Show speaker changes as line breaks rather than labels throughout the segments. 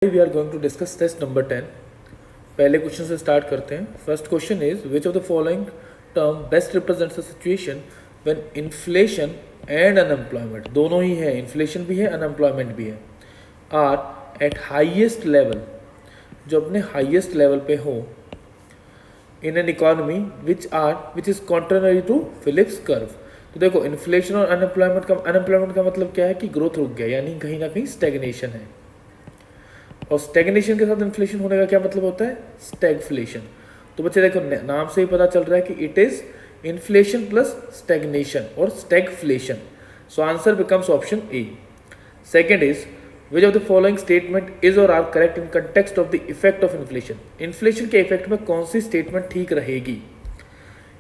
We are going to discuss test number 10। पहले question से start करते हैं। First question is which of the following term best represents the situation when inflation and unemployment, दोनों ही है, inflation भी है अनएम्प्लॉयमेंट भी है, आर एट हाइएस्ट लेवल, जो अपने हाइएस्ट लेवल पे हो in an economy which is contrary to Phillips curve. तो देखो, इन्फ्लेशन और अनएम्प्लॉयमेंट का मतलब क्या है कि ग्रोथ रुक गया, यानी कहीं ना कहीं स्टेगनेशन है। और स्टेगनेशन के साथ इन्फ्लेशन होने का क्या मतलब होता है? स्टैगफ्लेशन। तो बच्चे देखो, नाम से ही पता चल रहा है कि it is inflation plus stagnation और stagflation. So answer becomes option A. Second is which of the following statement is और are correct in context of the effect of inflation. Inflation के इफेक्ट में कौन सी स्टेटमेंट ठीक रहेगी?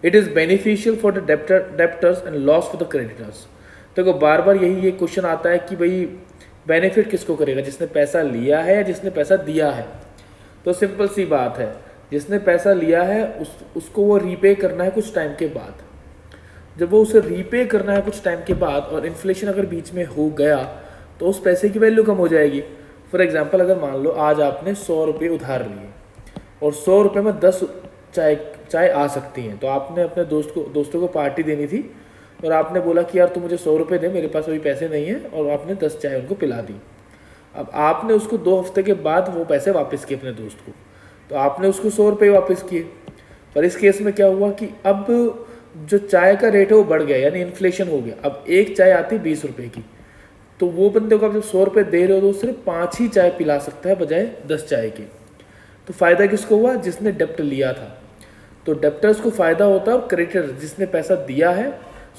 It is beneficial for the debtors and loss for the creditors. देखो, बार बार यही ये क्वेश्चन आता है कि भाई बेनिफिट किसको करेगा, जिसने पैसा लिया है या जिसने पैसा दिया है? तो सिंपल सी बात है, जिसने पैसा लिया है उसको वो रीपे करना है कुछ टाइम के बाद। जब वो उसे रीपे करना है कुछ टाइम के बाद और इन्फ्लेशन अगर बीच में हो गया तो उस पैसे की वैल्यू कम हो जाएगी। फॉर एग्जाम्पल, अगर मान लो आज आपने 100 रुपये उधार लिए और 100 रुपये में 10 चाय आ सकती हैं, तो आपने अपने दोस्तों को पार्टी देनी थी और आपने बोला कि यार तू मुझे 100 रुपये दे, मेरे पास अभी पैसे नहीं है, और आपने 10 चाय उनको पिला दी। अब आपने उसको 2 हफ्ते के बाद वो पैसे वापस किए अपने दोस्त को, तो आपने उसको 100 रुपये वापस किए। पर इस केस में क्या हुआ कि अब जो चाय का रेट है वो बढ़ गया, यानी इन्फ्लेशन हो गया। अब एक चाय आती 20 रुपये की, तो वो बंदे को आप जब 100 रुपये दे रहे हो तो सिर्फ 5 ही चाय पिला सकता है बजाय 10 चाय के। तो फायदा किसको हुआ? जिसने डेप्ट लिया था। तो डेप्टर्स को फायदा होता है और क्रेडिटर जिसने पैसा दिया है,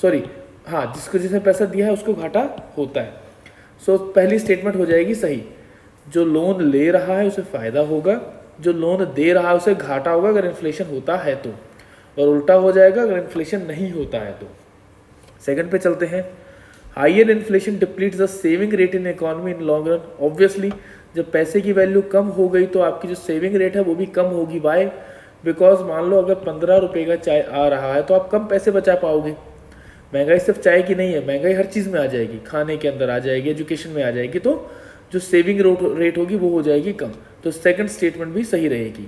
जिसने पैसा दिया है उसको घाटा होता है। सो पहली स्टेटमेंट हो जाएगी सही। जो लोन ले रहा है उसे फायदा होगा, जो लोन दे रहा है उसे घाटा होगा अगर इन्फ्लेशन होता है तो, और उल्टा हो जाएगा अगर इन्फ्लेशन नहीं होता है तो। सेकंड पे चलते हैं। Higher inflation depletes the saving rate in economy in long run. Obviously जब पैसे की वैल्यू कम हो गई तो आपकी जो सेविंग रेट है वो भी कम होगी। वाई? बिकॉज मान लो अगर 15 रुपये का चाय आ रहा है तो आप कम पैसे बचा पाओगे। महंगाई सिर्फ चाय की नहीं है, महंगाई हर चीज़ में आ जाएगी, खाने के अंदर आ जाएगी, एजुकेशन में आ जाएगी, तो जो सेविंग रेट होगी वो हो जाएगी कम। तो सेकंड स्टेटमेंट भी सही रहेगी।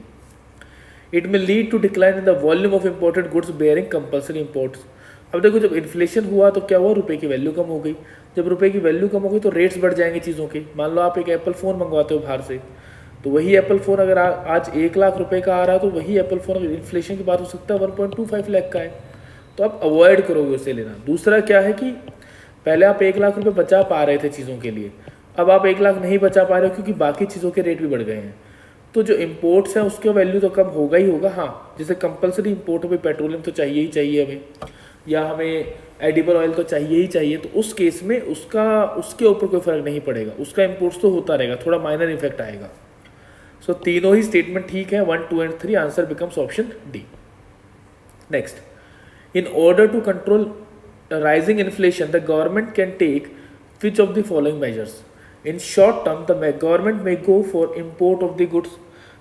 It may lead to decline in the volume of imported goods bearing compulsory imports. अब देखो, जब इन्फ्लेशन हुआ तो क्या हुआ? रुपए की वैल्यू कम हो गई। जब रुपए की वैल्यू कम हो गई तो रेट्स बढ़ जाएंगे चीज़ों के। मान लो आप एक एप्पल फ़ोन मंगवाते हो बाहर से, तो वही एप्पल फ़ोन अगर आज 1 लाख रुपए का आ रहा है तो वही एप्पल फ़ोन अगर इन्फ्लेशन की बात हो सकता है 1.25 लाख का है, तो आप अवॉइड करोगे उसे लेना। दूसरा क्या है कि पहले आप 1 लाख रुपए बचा पा रहे थे चीज़ों के लिए, अब आप 1 लाख नहीं बचा पा रहे हो क्योंकि बाकी चीज़ों के रेट भी बढ़ गए हैं। तो जो इम्पोर्ट्स हैं उसका वैल्यू तो कम होगा ही होगा। हाँ, जैसे कंपलसरी इम्पोर्ट में पेट्रोलियम तो चाहिए ही चाहिए हमें, या हमें एडिबल ऑयल तो चाहिए ही चाहिए, तो उस केस में उसके ऊपर कोई फर्क नहीं पड़ेगा, उसका इम्पोर्ट्स तो होता रहेगा, थोड़ा माइनर इफेक्ट आएगा। सो तीनों ही स्टेटमेंट ठीक है, 1, 2 and 3। Answer becomes option D. Next, in order to control rising inflation, the government can take which of the following measures? In short term, the government may go for import of the goods.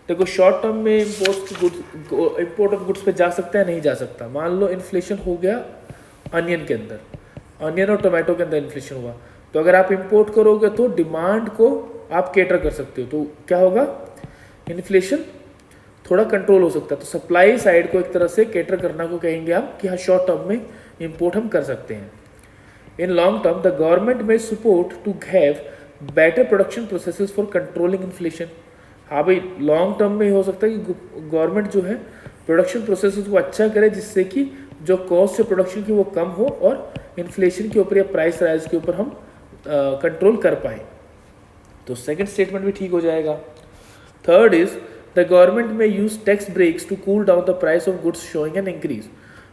देखो, short term में import of goods पे जा सकता है, नहीं जा सकता। मान लो इन्फ्लेशन हो गया अनियन के अंदर, अनियन और टोमेटो के अंदर इन्फ्लेशन हुआ, तो अगर आप इम्पोर्ट करोगे तो डिमांड को आप केटर कर सकते हो, तो क्या होगा? इन्फ्लेशन थोड़ा कंट्रोल हो सकता है। तो सप्लाई साइड को एक तरह से केटर करना को कहेंगे आप कि हाँ, शॉर्ट टर्म में इंपोर्ट हम कर सकते हैं। In long term the government में support to have better production processes for controlling inflation. हाँ भाई, लॉन्ग टर्म में हो सकता है कि गवर्नमेंट जो है प्रोडक्शन प्रोसेसेस को अच्छा करे, जिससे कि जो कॉस्ट है प्रोडक्शन की वो कम हो और इन्फ्लेशन के ऊपर या प्राइस राइज के ऊपर हम कंट्रोल कर पाए। तो सेकेंड स्टेटमेंट भी ठीक हो जाएगा। Third is the government may use tax breaks to cool down the price of goods showing an increase.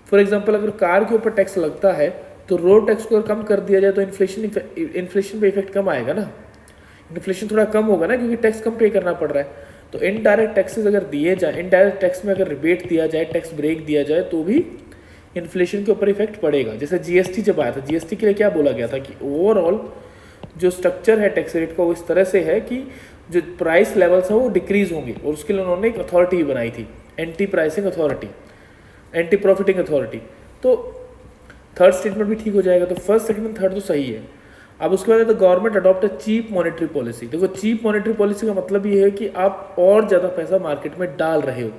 For example, अगर कार के ऊपर टैक्स लगता है तो रोड टैक्स को अगर कम कर दिया जाए तो इन्फ्लेशन पे इफेक्ट कम आएगा ना, इन्फ्लेशन थोड़ा कम होगा ना, क्योंकि टैक्स कम पे करना पड़ रहा है। तो इनडायरेक्ट टैक्सेस अगर दिए जाए, इनडायरेक्ट टैक्स में अगर रिबेट दिया जाए, टैक्स ब्रेक दिया जाए, तो भी इन्फ्लेशन के ऊपर इफेक्ट पड़ेगा। जैसे जीएसटी जब आया था, जीएसटी के लिए क्या बोला गया था कि ओवरऑल जो स्ट्रक्चर है टैक्स रेट का वो इस तरह से है कि जो प्राइस लेवल्स हैं वो डिक्रीज होंगे, और उसके लिए उन्होंने एक अथॉरिटी बनाई थी, anti pricing authority, anti profiting authority. तो थर्ड स्टेटमेंट भी ठीक हो जाएगा। तो फर्स्ट, सेकंड एंड थर्ड तो सही है। अब उसके बाद the government adopt a cheap monetary policy. देखो चीप मॉनेटरी पॉलिसी का मतलब ये है कि आप और ज़्यादा पैसा मार्केट में डाल रहे हो,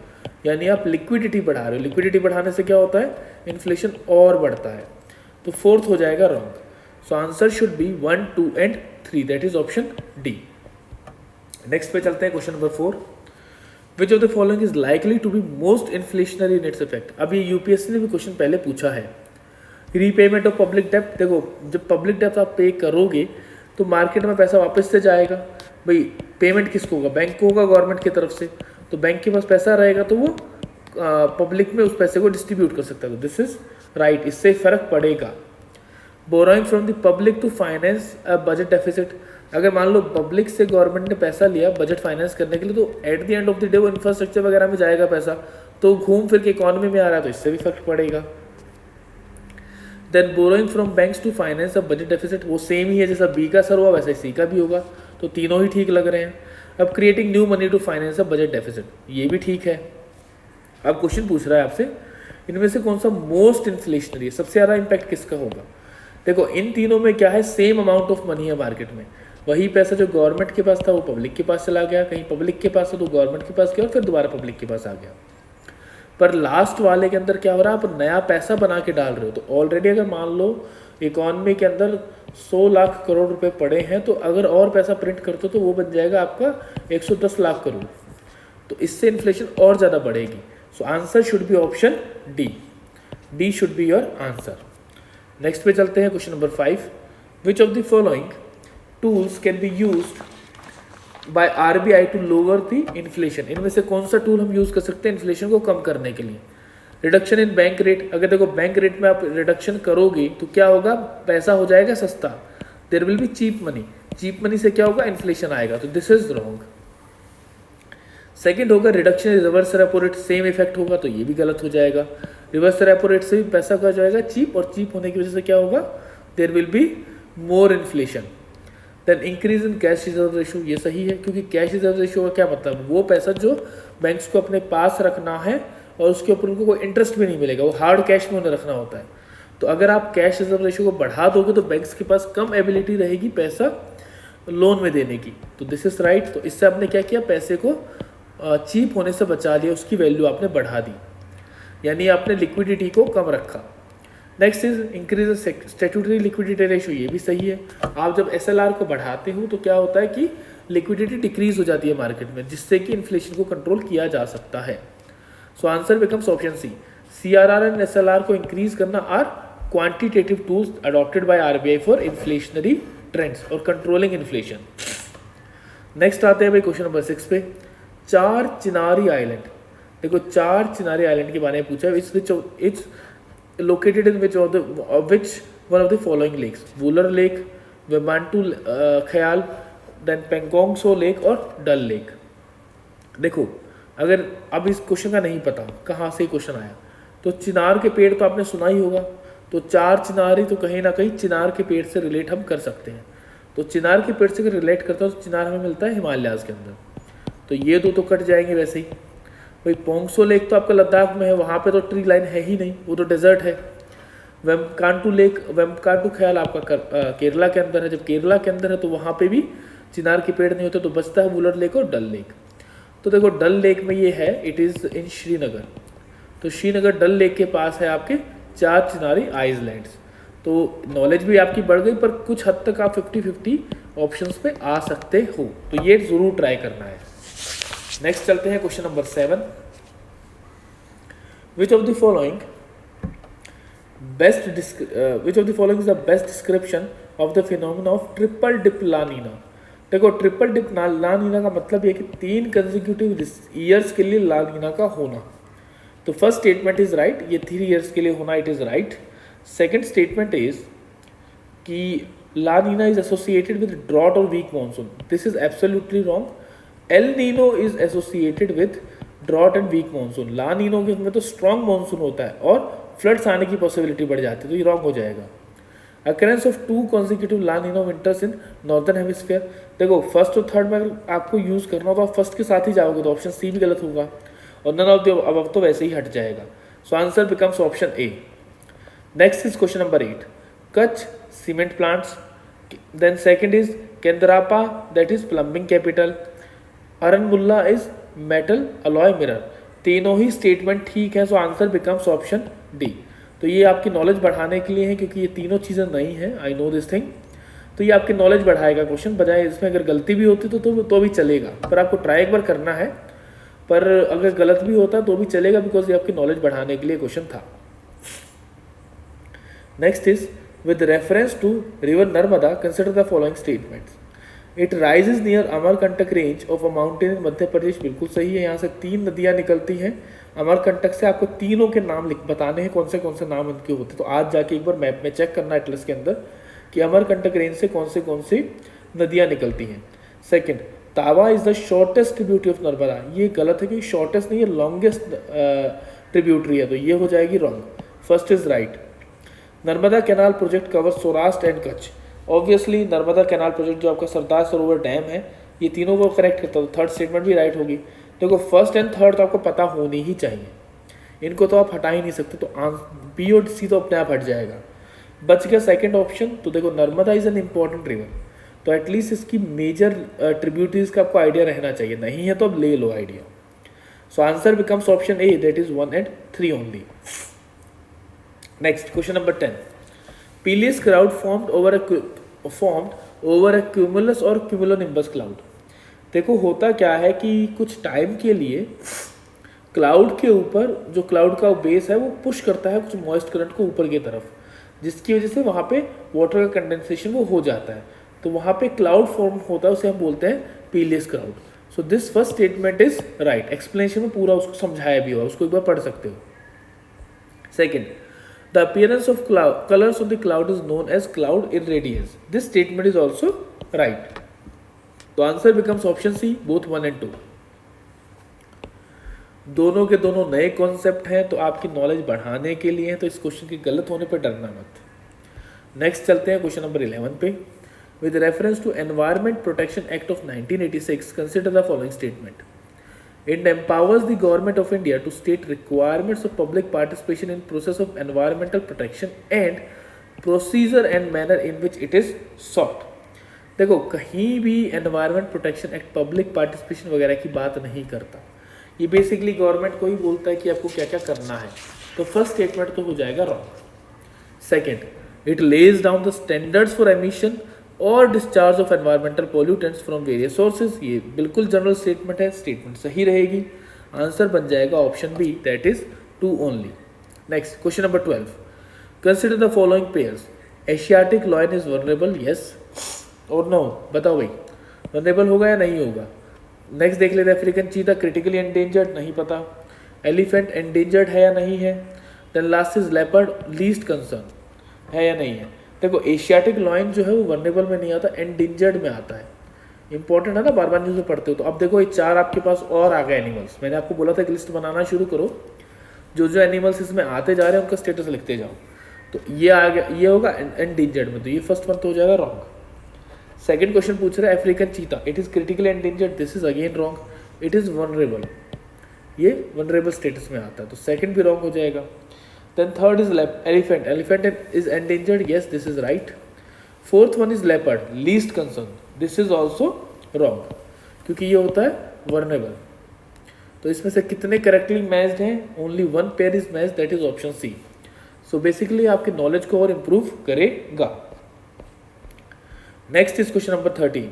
यानी आप लिक्विडिटी बढ़ा रहे हो। लिक्विडिटी बढ़ाने से क्या होता है, इन्फ्लेशन और बढ़ता है। तो फोर्थ हो जाएगा wrong. So answer should be 1, 2 and 3, that is option D. Next पे चलते हैं, question number 4, which of the following is likely to be most inflationary in its effect. अब ये यूपीएससी ने भी क्वेश्चन पहले पूछा है। रीपेमेंट ऑफ पब्लिक डेप्ट, देखो जब पब्लिक डेप्ट आप पे करोगे तो मार्केट में पैसा वापस से जाएगा। भाई पेमेंट किसको होगा, बैंक को होगा गवर्नमेंट की तरफ से, तो बैंक के पास पैसा रहेगा तो वो पब्लिक में उस पैसे को डिस्ट्रीब्यूट कर सकता है। तो दिस इज राइट, इससे फर्क पड़ेगा। Borrowing from the public to finance a budget deficit, अगर मान लो पब्लिक से गवर्नमेंट ने पैसा लिया बजट फाइनेंस करने के लिए, तो at the end of the day वो इंफ्रास्ट्रक्चर वगैरह में जाएगा पैसा, तो घूम फिर के इकोनॉमी में आ रहा है, तो इससे भी फर्क पड़ेगा। Then borrowing from banks to finance a budget deficit, वो सेम ही है, जैसा बी का सर हुआ वैसा सी का भी होगा, तो तीनों ही ठीक लग रहे हैं। अब creating new money to finance a budget deficit, ये भी ठीक है। अब क्वेश्चन पूछ रहा है आपसे, इनमें से कौन सा मोस्ट इन्फ्लेशनरी है, सबसे ज़्यादा इम्पैक्ट किसका होगा। देखो इन तीनों में क्या है, सेम अमाउंट ऑफ मनी है मार्केट में, वही पैसा जो गवर्नमेंट के पास था वो पब्लिक के पास चला गया, कहीं पब्लिक के पास था तो गवर्नमेंट के पास गया और फिर दोबारा पब्लिक के पास आ गया। पर लास्ट वाले के अंदर क्या हो रहा है, आप नया पैसा बना के डाल रहे हो, तो ऑलरेडी अगर मान लो इकॉनमी के अंदर 100 लाख करोड़ रुपए पड़े हैं, तो अगर और पैसा प्रिंट करते हो तो वो बन जाएगा आपका 110 लाख करोड़, तो इससे इन्फ्लेशन और ज़्यादा बढ़ेगी। So answer should be option D, D should be your answer. Next पे चलते हैं, question number 5, which of the following tools can be used by RBI to lower the inflation, इनमें से कौन सा टूल हम यूज कर सकते हैं इन्फ्लेशन को कम करने के लिए। रिडक्शन इन बैंक रेट, अगर देखो बैंक रेट में आप रिडक्शन करोगे तो क्या होगा, पैसा हो जाएगा सस्ता, there will be cheap money, cheap money से क्या होगा, इन्फ्लेशन आएगा, तो दिस इज रॉन्ग। सेकंड होगा reduction in reverse repo rate, same effect होगा, तो ये भी गलत हो जाएगा। रिवर्स रेपो रेट से भी पैसा क्या जाएगा, चीप, और चीप होने की वजह से क्या होगा, there will be more inflation. Then increase in cash reserve ratio, ये सही है, क्योंकि कैश रिजर्व रेशो का क्या मतलब, वो पैसा जो बैंक्स को अपने पास रखना है और उसके ऊपर उनको कोई इंटरेस्ट भी नहीं मिलेगा, वो हार्ड कैश में उन्हें रखना होता है। तो अगर आप कैश रिजर्व रेशो को बढ़ा दोगे तो बैंक्स के पास कम एबिलिटी रहेगी पैसा लोन में देने की, तो दिस इज राइट। तो इससे आपने क्या किया, पैसे को चीप होने से बचा लिया, उसकी वैल्यू आपने बढ़ा दी, यानी आपने लिक्विडिटी को कम रखा। Next is increase statutory liquidity ratio, ये भी सही है। आप जब एसएलआर को बढ़ाते हो तो क्या होता है कि लिक्विडिटी डिक्रीज हो जाती है मार्केट में, जिससे कि इन्फ्लेशन को कंट्रोल किया जा सकता है। So answer becomes option C, CRR and SLR को इंक्रीज करना are quantitative tools adopted by RBI for inflationary trends और कंट्रोलिंग इन्फ्लेशन। नेक्स्ट आते हैं भाई क्वेश्चन नंबर 6 पे, चार चिनारी आइलैंड। देखो चार चिनारी आइलैंड के बारे में पूछा है, it's located in which one of the following lakes, Wular lake, वेमांटू ख्याल, देन पेंगोंग लेक और डल लेक। देखो अगर अब इस क्वेश्चन का नहीं पता कहाँ से क्वेश्चन आया, तो चिनार के पेड़ तो आपने सुना ही होगा, तो चार चिनारी तो कहीं ना कहीं चिनार के पेड़ से रिलेट हम कर सकते हैं। तो चिनार के पेड़ से अगर रिलेट करता हो तो चिनार हमें मिलता है हिमालयाज के अंदर, तो ये दो तो कट जाएंगे वैसे ही। भाई पोंगसो लेक तो आपका लद्दाख में है, वहाँ पे तो ट्री लाइन है ही नहीं, वो तो डेजर्ट है। वेमकांटू लेक, वेमकांटू ख्याल आपका केरला के अंदर है, जब केरला के अंदर है तो वहाँ पे भी चिनार के पेड़ नहीं होते, तो बचता है वुलर लेक और डल लेक। तो देखो डल लेक में ये है, इट इज़ इन श्रीनगर, तो श्रीनगर डल लेक के पास है आपके चार चिनारी आइलैंड्स। तो नॉलेज भी आपकी बढ़ गई, पर कुछ हद तक आप 50-50 ऑप्शंस पे आ सकते हो, तो ये ज़रूर ट्राई करना है। नेक्स्ट चलते हैं question number 7, which of the following is the best description of the phenomena of triple dip La Nina. देखो ट्रिपल डिप ला नीना का मतलब ये कि 3 कंसेक्यूटिव ईयर्स के लिए ला नीना का होना। तो फर्स्ट स्टेटमेंट इज राइट, ये 3 ईयर्स के लिए होना, it is right. Second statement is कि La Nina is associated with drought और weak monsoon, this is absolutely wrong. El Nino is associated with drought and weak monsoon, La Nino के में तो strong monsoon होता है और floods आने की पॉसिबिलिटी बढ़ जाती है, तो ये रॉन्ग हो जाएगा। Occurrence of 2 consecutive La Nina winters in northern hemisphere, देखो फर्स्ट और थर्ड में अगर आपको यूज करना हो तो आप फर्स्ट के साथ ही जाओगे, तो ऑप्शन सी भी गलत होगा और नन ऑफ द अब तो वैसे ही हट जाएगा। सो answer becomes option A. Next is question number 8, Kutch cement plants Then second is Kendrapa, that is plumbing capital. Aranmulla is metal alloy mirror. तीनों ही स्टेटमेंट ठीक है, so answer becomes option D. तो ये आपकी नॉलेज बढ़ाने के लिए है, क्योंकि ये तीनों चीज़ें नहीं हैं, आई नो दिस थिंग। तो ये आपकी नॉलेज बढ़ाएगा क्वेश्चन, बजाय इसमें अगर गलती भी होती तो भी चलेगा, पर आपको ट्राई एक बार करना है। पर अगर गलत भी होता तो भी चलेगा, बिकॉज ये आपकी नॉलेज बढ़ाने के लिए क्वेश्चन था। Next is with reference to river Narmada, consider the following statements. It rises near Amarkantak range of a mountain in Madhya Pradesh. बिल्कुल सही है, यहाँ से 3 नदियाँ निकलती हैं अमरकंटक से। आपको तीनों के नाम बताने हैं, कौन से नाम इनके होते हैं। तो आज जाके एक बार मैप में चेक करना एटलस के अंदर कि अमरकंटक रेंज से कौन सी नदियाँ निकलती हैं। सेकेंड, तावा is the shortest tributary of Narmada. ये गलत है, क्योंकि शॉर्टेस्ट नहीं, ये लॉन्गेस्ट ट्रिब्यूटरी है, तो ये हो जाएगी wrong. First is right. Narmada canal project cover Saurashtra and Kutch. Obviously Narmada canal project जो आपका सरदार सरोवर डैम है, ये तीनों को करेक्ट करता है, तो थर्ड स्टेटमेंट भी राइट होगी। देखो फर्स्ट एंड थर्ड तो आपको पता होनी ही चाहिए, इनको तो आप हटा ही नहीं सकते, तो बी और सी तो अपने आप हट जाएगा। बच गया सेकंड ऑप्शन। तो देखो Narmada is an important river, तो एटलीस्ट इसकी मेजर ट्रिब्यूटरीज का आपको आइडिया रहना चाहिए, नहीं है तो अब ले लो idea. So answer becomes option A, that is 1 and 3 only. Next, question number 10. Peleus cloud formed over a cumulus or cumulonimbus cloud. देखो होता क्या है कि कुछ टाइम के लिए क्लाउड के ऊपर जो क्लाउड का बेस है वो पुश करता है कुछ मॉइस्ट करंट को ऊपर की तरफ, जिसकी वजह से वहाँ पे वाटर का कंडेंसेशन वो हो जाता है, तो वहाँ पे क्लाउड फॉर्म होता है, उसे हम बोलते हैं pileus cloud. So this first statement is right. Explanation में पूरा उसको समझाया भी हुआ, उसको एक बार पढ़ सकते हो। Second, the appearance of colors of the cloud is known as cloud irradiance. This statement is also right. तो answer becomes option C, both 1 and 2। दोनों के दोनों नए कॉन्सेप्ट हैं, तो आपकी नॉलेज बढ़ाने के लिए हैं, तो इस क्वेश्चन के गलत होने पर डरना मत। नेक्स्ट चलते हैं क्वेश्चन नंबर 11 पे। With reference to environment protection act of 1986, consider the following statement. It empowers the government of India to state requirements of public participation in process of environmental protection and procedure and manner in which it is sought। देखो कहीं भी environment protection act public participation वगैरह की बात नहीं करता, ये basically government को ही बोलता है कि आपको क्या क्या करना है, तो फर्स्ट स्टेटमेंट तो हो जाएगा wrong. Second, it lays down the standards for emission और discharge of environmental pollutants from various sources. ये बिल्कुल जनरल स्टेटमेंट है, स्टेटमेंट सही रहेगी, आंसर बन जाएगा option B, that is 2 only. Next question number 12, consider the following pairs. Asiatic lion is vulnerable, yes और no, बताओ भाई वनरेबल होगा या नहीं होगा। नेक्स्ट देख लेते हैं, अफ्रीकन चीता क्रिटिकली एंडेंजर्ड, नहीं पता। एलिफेंट एंडेंजर्ड है या नहीं है। Then last is leopard least concern, है या नहीं है। देखो एशियाटिक लॉयन जो है वो वनरेबल में नहीं आता, एंडेंजर्ड में आता है। इंपॉर्टेंट है ना, बार बार न्यूज़ में पढ़ते हो। तो अब देखो ये 4 आपके पास और आ गए एनिमल्स। मैंने आपको बोला था कि लिस्ट बनाना शुरू करो, जो जो एनिमल्स इसमें आते जा रहे हैं उनका स्टेटस लिखते जाओ। तो ये आ गया, ये होगा एंडेंजर्ड में, तो ये फर्स्ट वन तो हो जाएगा रॉन्ग। सेकंड क्वेश्चन पूछ रहा है African cheetah, it is critically endangered, this is again wrong. It is vulnerable, ये वनरेबल स्टेटस में आता है, तो सेकंड भी रॉन्ग हो जाएगा। Then third is elephant. Elephant is endangered. Yes, this is right. Fourth one is leopard. Least concern. This is also wrong. क्योंकि ये होता है vulnerable. तो इसमें से कितने correctly matched हैं? Only one pair is matched. That is option C. So basically आपकी knowledge को और improve करेगा। Next is question number 13.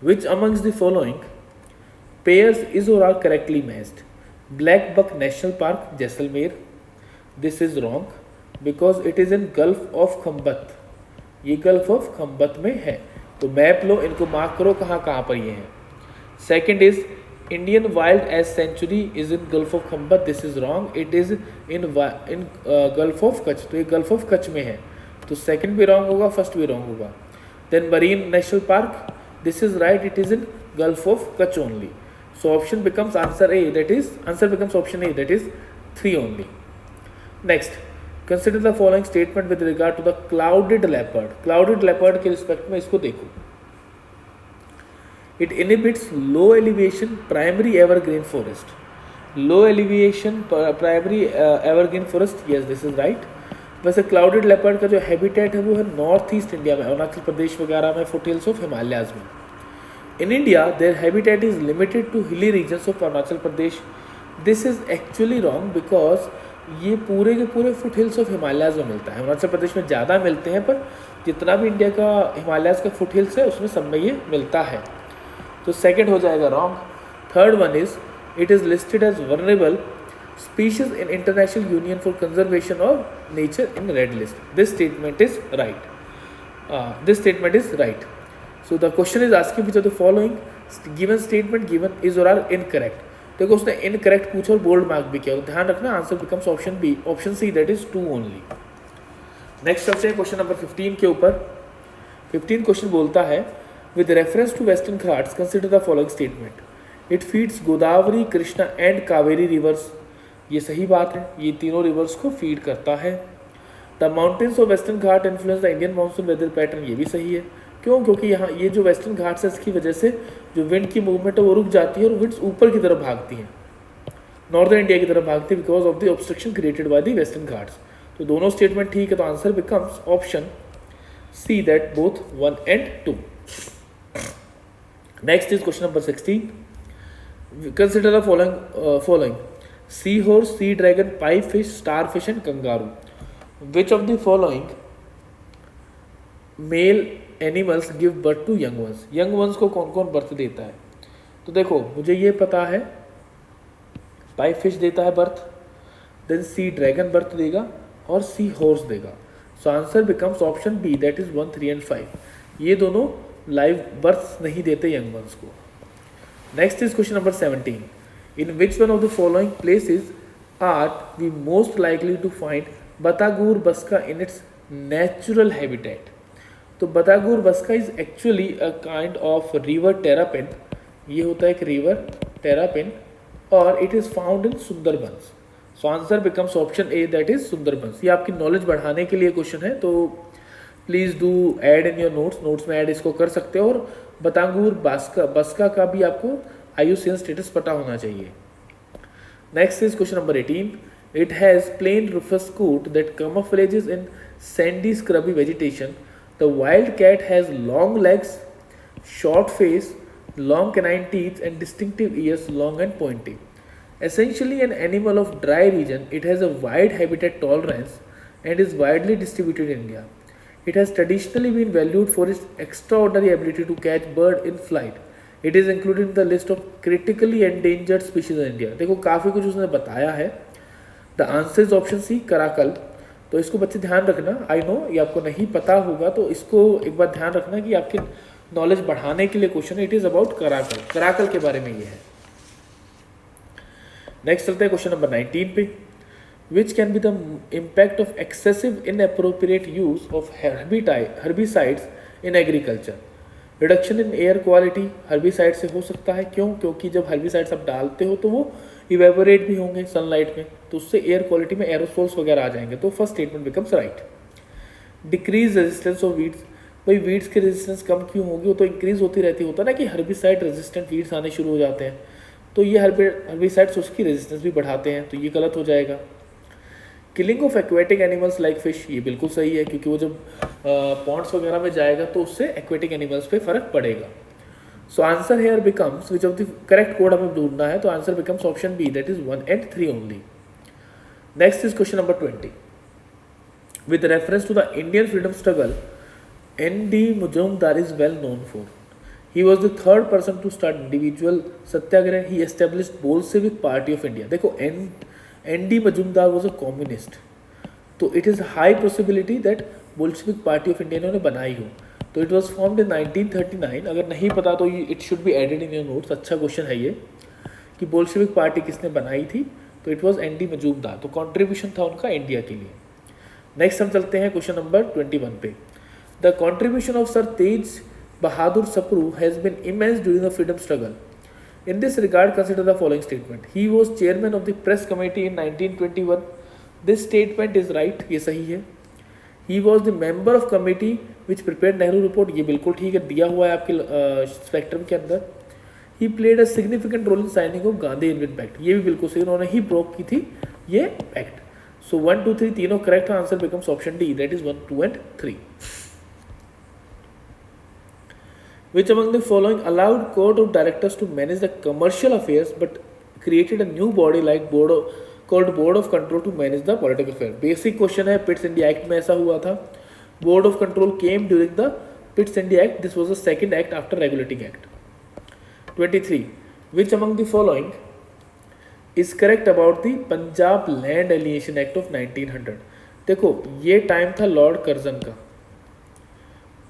Which amongst the following pairs is or are correctly matched? Black Buck National Park, Jaisalmer. This is wrong because it is in gulf of Khambhat, ये gulf of खम्बत में है, तो map लो, इनको mark करो कहाँ कहाँ पर ये हैं। Second is Indian wild ass sanctuary is in gulf of Khambhat, this is wrong, it is in gulf of Kutch, तो ये गल्फ ऑफ कच्छ में है, तो सेकेंड भी रॉन्ग होगा, फर्स्ट भी रॉन्ग होगा। Then marine national park, this is right, it is in gulf of Kutch only, so option becomes answer A, that is answer becomes option A, that is 3 only. Next, consider the following statement with regard to the clouded leopard. Clouded leopard के respect में इसको देखो। It inhabits low elevation primary evergreen forest. Low elevation primary evergreen forest. Yes, this is right. वैसे clouded leopard का जो habitat है वो है नॉर्थ ईस्ट इंडिया में, अरुणाचल प्रदेश वगैरह में, फुटहिल्स ऑफ हिमालयाज में. In India, their habitat is limited to hilly regions of Arunachal Pradesh. This is actually wrong because ये पूरे के पूरे फुट हिल्स ऑफ हिमालयाज में मिलता है. अरुणाचल प्रदेश में ज़्यादा मिलते हैं, पर जितना भी इंडिया का हिमालयाज का फुट हिल्स है उसमें सब में ये मिलता है. तो सेकंड हो जाएगा wrong. Third one is it is listed as vulnerable species in International Union for Conservation of Nature in Red List. This statement is right. This statement is right. So the question is asking which of the following given statement given is or are incorrect. देखो उसने incorrect पूछा और bold mark भी किया, तो ध्यान रखना answer becomes option B, option C that is 2 only. Next चलते हैं क्वेश्चन नंबर 15 के ऊपर. 15 क्वेश्चन बोलता है with reference to Western Ghats consider the following statement. It feeds Godavari, Krishna and Kaveri rivers. ये सही बात है, ये तीनों रिवर्स को फीड करता है. The mountains of Western Ghat influence the Indian monsoon weather pattern. ये भी सही है. क्यों? क्योंकि यहाँ ये जो वेस्टर्न घाट्स है इसकी वजह से जो विंड की मूवमेंट है वो रुक जाती है और विंड्स ऊपर की तरफ भागती हैं, नॉर्दर्न इंडिया की तरफ भागती है because of the obstruction created by the Western Ghats. तो दोनों स्टेटमेंट ठीक है, तो answer becomes option C that both 1 and 2. Next is question number 16. Consider the following sea horse, sea dragon, pipe fish, star fish and kangaroo. Which of the following male animals give birth to young ones. Young ones को कौन कौन birth देता है? तो देखो मुझे ये पता है पाइप फिश देता है birth, then sea dragon birth देगा और सी हॉर्स देगा. So answer becomes option B that is 1, 3 and 5. ये दोनों लाइव बर्थ नहीं देते यंग वंस को. Next is question number 17. In which one of the following places are we most likely to find Batagur baska in its natural habitat. तो Batagur baska is actually a kind of river terrapin. ये होता है एक river terrapin और it is found in Sundarbans. So answer becomes option A that is Sundarbans. ये आपकी knowledge बढ़ाने के लिए क्वेश्चन है, तो please do add in your notes में ऐड इसको कर सकते हो. और बतागुर बस्का का भी आपको IUCN स्टेटस पता होना चाहिए. Next is question number 18. It has plain rufous coat that camouflages in sandy scrubby vegetation. The wild cat has long legs, short face, long canine teeth and distinctive ears, long and pointy. Essentially an animal of dry region, it has a wide habitat tolerance and is widely distributed in India. It has traditionally been valued for its extraordinary ability to catch bird in flight. It is included in the list of critically endangered species in India. देखो काफ़ी कुछ उसने बताया है. The answer is option C, caracal. तो इसको बच्चे ध्यान रखना. आई नो ये आपको नहीं पता होगा, तो इसको एक बार ध्यान रखना कि आपकी नॉलेज बढ़ाने के लिए क्वेश्चन है. It is about caracal. Caracal के बारे में ये है. नेक्स्ट चलते हैं क्वेश्चन नंबर 19 पे. Which can be the impact of excessive inappropriate use of herbicides in agriculture. Reduction in air quality herbicide से हो सकता है. क्यों? क्योंकि जब हर्बिसाइड्स आप डालते हो तो वो इवेपोरेट भी होंगे सनलाइट में, तो उससे एयर क्वालिटी में एरोसोल्स वगैरह आ जाएंगे. तो first statement becomes right. Decrease resistance of weeds. भाई वीड्स की रेजिस्टेंस कम क्यों होगी? वो तो इंक्रीज होती रहती. होता ना कि हर्बिसाइड रेजिस्टेंट वीड्स आने शुरू हो जाते हैं, तो ये हर्बिसाइड्स उसकी रेजिस्टेंस भी बढ़ाते हैं, तो ये गलत हो जाएगा. Killing of aquatic animals like fish, ये बिल्कुल सही है, क्योंकि वो जब पॉन्ड्स वगैरह में जाएगा तो उससे एक्वेटिक एनिमल्स पे फर्क पड़ेगा. So answer here becomes which of the correct code हमें ढूंढना है, तो answer becomes option B that is 1 and 3 only. Next is question number 20. With reference to the Indian freedom struggle, N.D. Majumdar is well known for. He was the third person to start individual satyagrah. He established Bolshevik Party of India. देखो N.D. Majumdar was a communist, तो it is high possibility that Bolshevik Party of India इन्होंने बनाई हो. तो it was formed in 1939. अगर नहीं पता तो it should be added in your notes. अच्छा क्वेश्चन है ये कि बोल्शेविक पार्टी किसने बनाई थी, तो इट वॉज N.D. मजूमदार. तो कॉन्ट्रीब्यूशन था उनका इंडिया के लिए. नेक्स्ट हम चलते हैं क्वेश्चन नंबर 21 पे. The contribution of sir Tej Bahadur Sapru has been immense during the freedom struggle. In this regard, consider the following statement. He was chairman of the press committee in 1921. This statement is right. ये सही है. He was the member of committee which prepared Nehru report. ये बिल्कुल ठीक है, दिया हुआ है आपके स्पेक्ट्रम के अंदर. He played a significant role in signing of Gandhi Irwin Pact. ये भी बिल्कुल सही, उन्होंने ही ब्रोक की थी ये पैक्ट. So 1, 2, 3 तीनों correct, answer becomes option D, that is 1, 2 and 3. Which among the following allowed court of directors to manage the commercial affairs but created a new body like called board of control to manage the political affairs? Basic question है, पिट्स India act में ऐसा हुआ था. Board of control came during the Pitt's India act. This was the second act after regulating act. 23. Which among the following is correct about the Punjab land alienation act of 1900? देखो ये time था Lord Curzon का,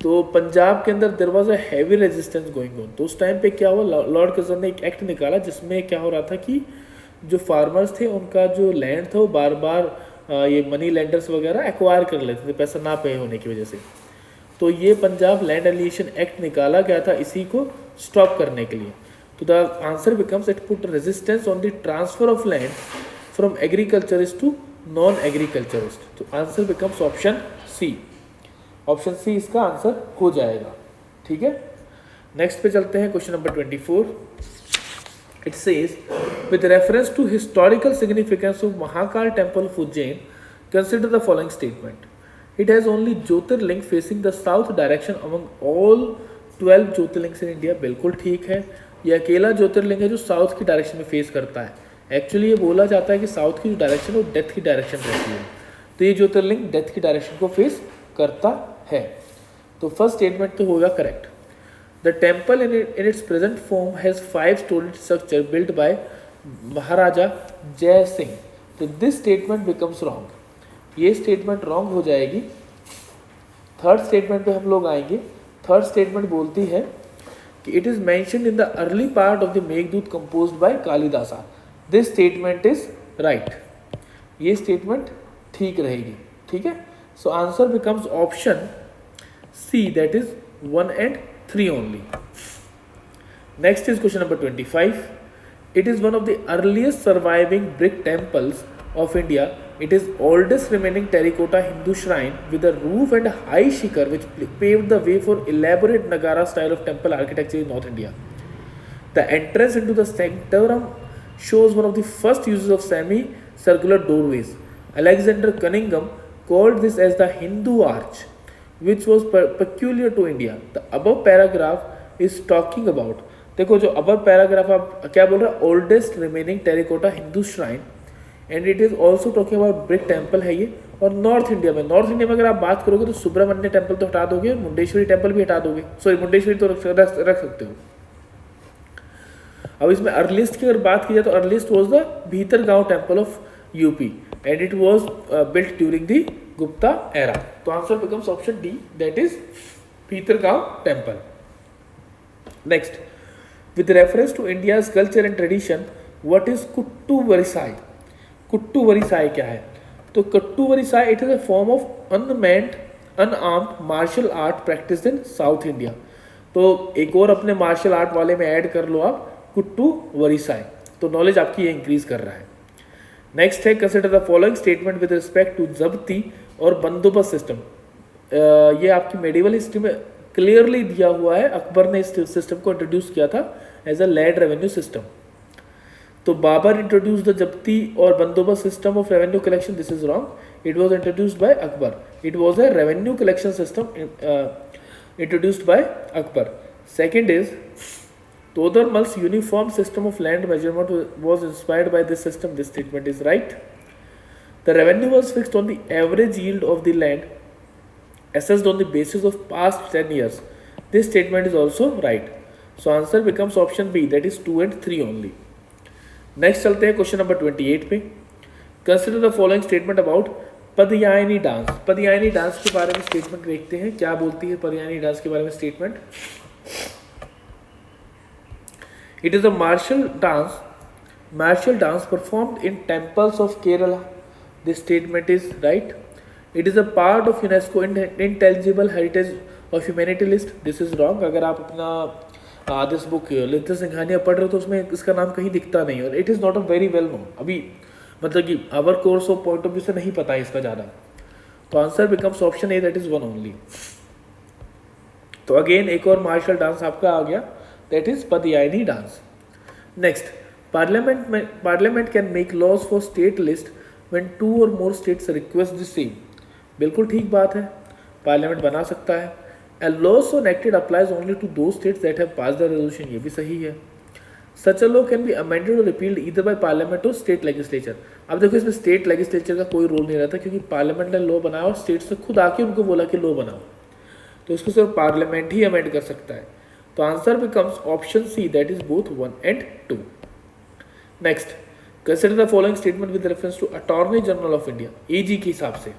तो पंजाब के अंदर there was a heavy resistance going on. तो उस time पे क्या हुआ, लॉर्ड कर्जन ने एक एक्ट निकाला जिसमें क्या हो रहा था कि जो फार्मर्स थे उनका जो लैंड था वो बार बार ये मनी लेंडर्स वगैरह एक्वायर कर लेते थे पैसा ना पे होने की वजह से. तो ये पंजाब लैंड एलिएशन एक्ट निकाला गया था इसी को स्टॉप करने के लिए. तो the answer becomes it put resistance on the transfer of land from agriculturist to non agriculturist. तो answer becomes option C. Option C इसका आंसर हो जाएगा. ठीक है, नेक्स्ट पे चलते हैं. Question number 24. It says with reference to historical significance of Mahakal temple of Ujjain, consider the following statement. It has only Jyotirling facing the south direction among all 12 Jyotirlings in India. बिल्कुल ठीक है, ये अकेला ज्योतिर्लिंग है जो south की direction में face करता है. एक्चुअली ये बोला जाता है कि साउथ की जो डायरेक्शन है वो डेथ की डायरेक्शन रहती है, तो ये ज्योतिर्लिंग डेथ की डायरेक्शन को फेस करता है. तो फर्स्ट स्टेटमेंट तो होगा correct. The temple in its present form has 5-storied structure built by महाराजा जय सिंह. तो दिस स्टेटमेंट बिकम्स रॉन्ग. ये स्टेटमेंट रॉन्ग हो जाएगी. थर्ड स्टेटमेंट पे हम लोग आएंगे. थर्ड स्टेटमेंट बोलती है कि it is mentioned in the early part of the Meghdoot composed by Kalidasa. This statement is right. ये स्टेटमेंट ठीक रहेगी. ठीक है, so answer becomes option C, that is 1 and 3 only. Next is question number 25. It is one of the earliest surviving brick temples of India. It is oldest remaining terracotta Hindu shrine with a roof and a high shikhar which paved the way for elaborate Nagara style of temple architecture in North India. The entrance into the sanctum shows one of the first uses of semi-circular doorways. Alexander Cunningham called this as the Hindu arch, which was peculiar to India. The above paragraph is talking about, देखो जो अबर paragraph आप क्या बोल रहा है, oldest remaining terracotta Hindu shrine and it is also talking about brick temple है ये. और नॉर्थ इंडिया में अगर आप बात करोगे तो सुब्रमण्य टेम्पल तो हटा दोगे, मुंडेश्वरी टेम्पल भी हटा दोगे. सॉरी, मुंडेश्वरी तो रख सकते हो. अब इसमें अर्लिस्ट की अगर बात की जाए तो earliest was the Bhitargaon temple of UP and it was built during the Gupta era. तो answer becomes option D, that is Bhitargaon temple. Next, with reference to India's culture and tradition, what is Kuttu Varisai? Kuttu Varisai क्या है? तो Kuttu Varisai it is a form of unarmed martial art practiced in South India. तो एक और अपने martial art वाले में add कर लो आप कुट्टू वरिसाई, तो नॉलेज आपकी ये इंक्रीज कर रहा है. नेक्स्ट है consider the following statement with respect to जब्ती और बंदोबस्त सिस्टम. ये आपकी मेडिवल हिस्ट्री में क्लियरली दिया हुआ है. अकबर ने इस सिस्टम को इंट्रोड्यूस किया था as a land revenue system. तो बाबर इंट्रोड्यूस द जब्ती और बंदोबस्त system of revenue collection. This is wrong. It was introduced by Akbar. It was a revenue collection system introduced by Akbar. Second is Todarmal's uniform system of land measurement was inspired by this system. This statement is right. The revenue was fixed on the average yield of the land assessed on the basis of past 10 years. This statement is also right. So answer becomes option B, that is 2 and 3 only. Next चलते हैं question number 28 पे. Consider the following statement about Padayani dance. Padayani dance के बारे में statement देखते हैं. क्या बोलती है पदयायनी डांस के बारे में statement? It is a martial dance performed in temples of Kerala. This statement is right. It is a part of UNESCO intangible heritage of humanity list. This is wrong. अगर आप अपना दिस बुक लिथित सिंघानिया पढ़ रहे हो तो उसमें इसका नाम कहीं दिखता नहीं और it is not a very well known. अभी मतलब कि our course of point of view से नहीं पता है इसका ज़्यादा. तो answer becomes option A, that is 1 only. तो अगेन एक और मार्शल डांस आपका आ गया, that is Padayani dance. Next, parliament can make laws for state list when 2 or more states request the same. बिल्कुल ठीक बात है, पार्लियामेंट बना सकता है। A law so enacted applies only to those states that have passed the resolution, ये भी सही है। Such a law can be amended or repealed either by parliament or state legislature। अब देखो इसमें स्टेट लेजिस्लेचर का कोई रोल नहीं रहता, क्योंकि पार्लियामेंट ने लॉ बनाया और स्टेट्स ने खुद आके उनको बोला कि लॉ बनाओ, तो इसको सिर्फ पार्लियामेंट ही अमेंड कर सकता है। तो answer becomes option C, that is both 1 and 2। Next, consider the following statement with reference to attorney general of India, AG के हिसाब से।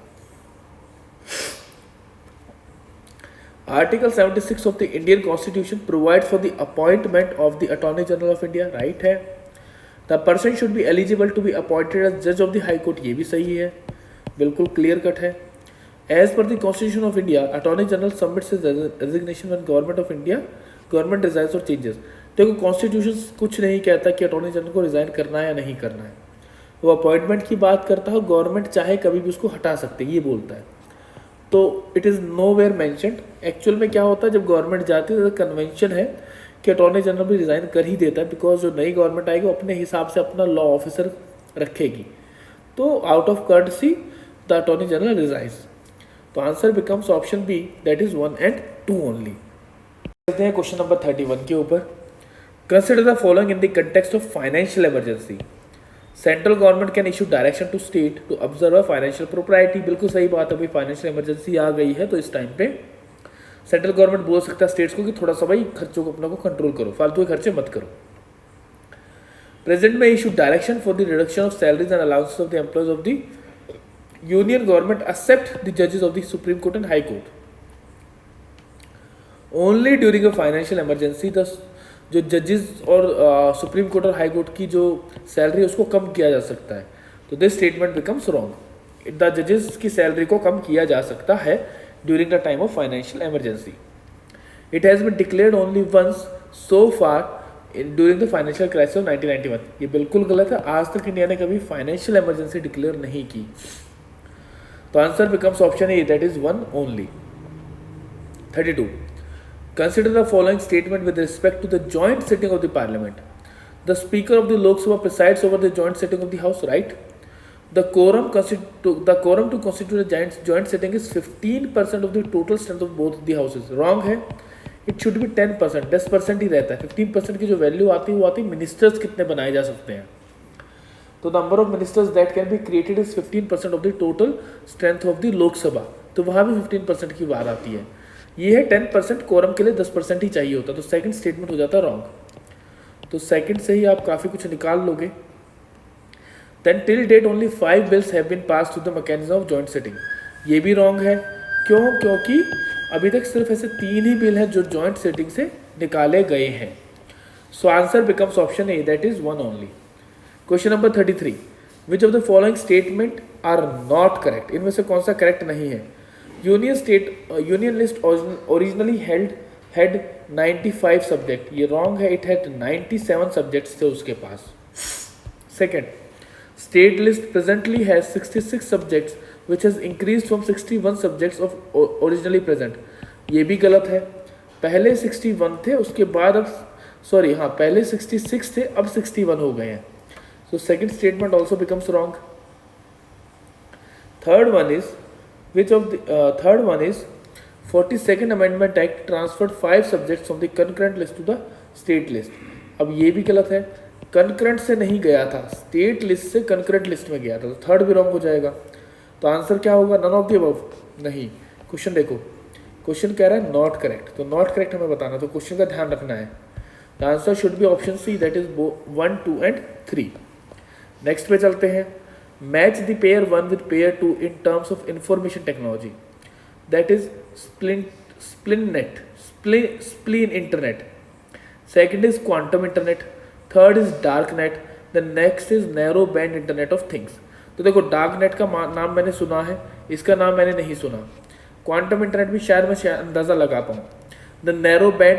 Article 76 of the Indian constitution provides for the appointment of the attorney general of India, right है। The person should be eligible to be appointed as जज of the high court, ये भी सही है, बिल्कुल क्लियर कट है। As per the constitution of India, attorney general submits his resignation when government of India government resigns और changes. देखो constitution कुछ नहीं कहता कि अटॉर्नी जनरल को रिजाइन करना है या नहीं करना है, वो अपॉइंटमेंट की बात करता है, गवर्नमेंट चाहे कभी भी उसको हटा सकते है, ये बोलता है। तो it is nowhere mentioned. Actual में क्या होता है, जब गवर्नमेंट जाती है तो कन्वेंशन है कि अटॉर्नी जनरल भी रिज़ाइन कर ही देता है, बिकॉज जो नई गवर्नमेंट आएगी वो अपने हिसाब से अपना लॉ ऑफिसर रखेगी, तो out of courtesy the attorney general resigns. तो answer becomes option B, that is 1 and 2 only. चलते हैं क्वेश्चन नंबर 31 के ऊपर। Consider the following in the context of financial emergency. Central government can issue direction to state to observe a financial propriety. बिल्कुल सही बात है भाई, financial emergency आ गई है तो इस टाइम पे सेंट्रल गवर्नमेंट बोल सकता है स्टेट्स को कि थोड़ा सा भाई खर्चों को अपना को कंट्रोल करो, फालतू के खर्चे मत करो। प्रेजेंट में issue direction for the reduction of salaries and allowances of the employees of the union government except the जजेस of the supreme court and high court. Only during a financial emergency the जो जजेस और supreme court और high court की जो salary है उसको कम किया जा सकता है। तो this statement becomes wrong. The जजेस की सैलरी को कम किया जा सकता है during the time of financial emergency. It has been declared only once so far during the financial crisis of 1991। ये बिल्कुल गलत है, आज तक इंडिया ने कभी फाइनेंशियल इमरजेंसी डिक्लेयर नहीं की। तो answer becomes option A, that is 1 only. 32. Consider the following statement with respect to the joint sitting of the parliament. The speaker of the Lok Sabha presides over the joint sitting of the house, right? The quorum to constitute a joint sitting is 15% of the total strength of both the houses. Wrong है, it should be 10%, 10% ही रहता है। 15% की जो value आती है वो आती है मिनिस्टर्स कितने बनाए जा सकते हैं। तो number of ministers that can be created is 15% of the total strength of the Lok Sabha, तो वहाँ भी 15% की बात आती है। ये है 10%, कोरम के लिए 10% ही चाहिए होता, तो सेकंड स्टेटमेंट हो जाता है रॉन्ग। तो सेकंड से ही आप काफ़ी कुछ निकाल लोगे। Then till date only 5 bills have been passed through the mechanism of joint sitting, ये भी रॉन्ग है। क्यों? क्योंकि अभी तक सिर्फ ऐसे 3 ही बिल हैं जो जॉइंट सिटिंग से निकाले गए हैं। So answer becomes option A, that is 1 only. Question number 33, which of the following statement are not correct. इनमें से कौन सा करेक्ट नहीं है? Union list originally had 95 subject, ये रॉन्ग है, इट हैड 97 सब्जेक्ट्स थे उसके पास। Second, state list presently has 66 subjects which has increase from 61 subjects of originally present, ये भी गलत है। पहले 61 थे, उसके बाद अब पहले 66 थे, अब 61 हो गए हैं। So second statement also becomes wrong. Third one is 42nd Amendment Act transferred 5 subjects from the concurrent list to the state list. अब ये भी गलत है, concurrent से नहीं गया था, state list से concurrent list में गया था, तो थर्ड भी wrong हो जाएगा। तो आंसर क्या होगा? none of the above, नहीं। क्वेश्चन देखो, क्वेश्चन कह रहा है नॉट करेक्ट, तो नॉट करेक्ट हमें बताना, तो क्वेश्चन का ध्यान रखना है। The answer should be option C, that is 1, 2 and 3। Next पे चलते हैं। Match the pair 1 with pair 2 in terms of information technology, that is splinternet. Second is quantum internet, third is dark net, the next is narrow band internet of things. तो देखो dark net का नाम मैंने सुना है, इसका नाम मैंने नहीं सुना। क्वांटम इंटरनेट भी शायद मैं अंदाज़ा लगा पाऊँ। The narrow band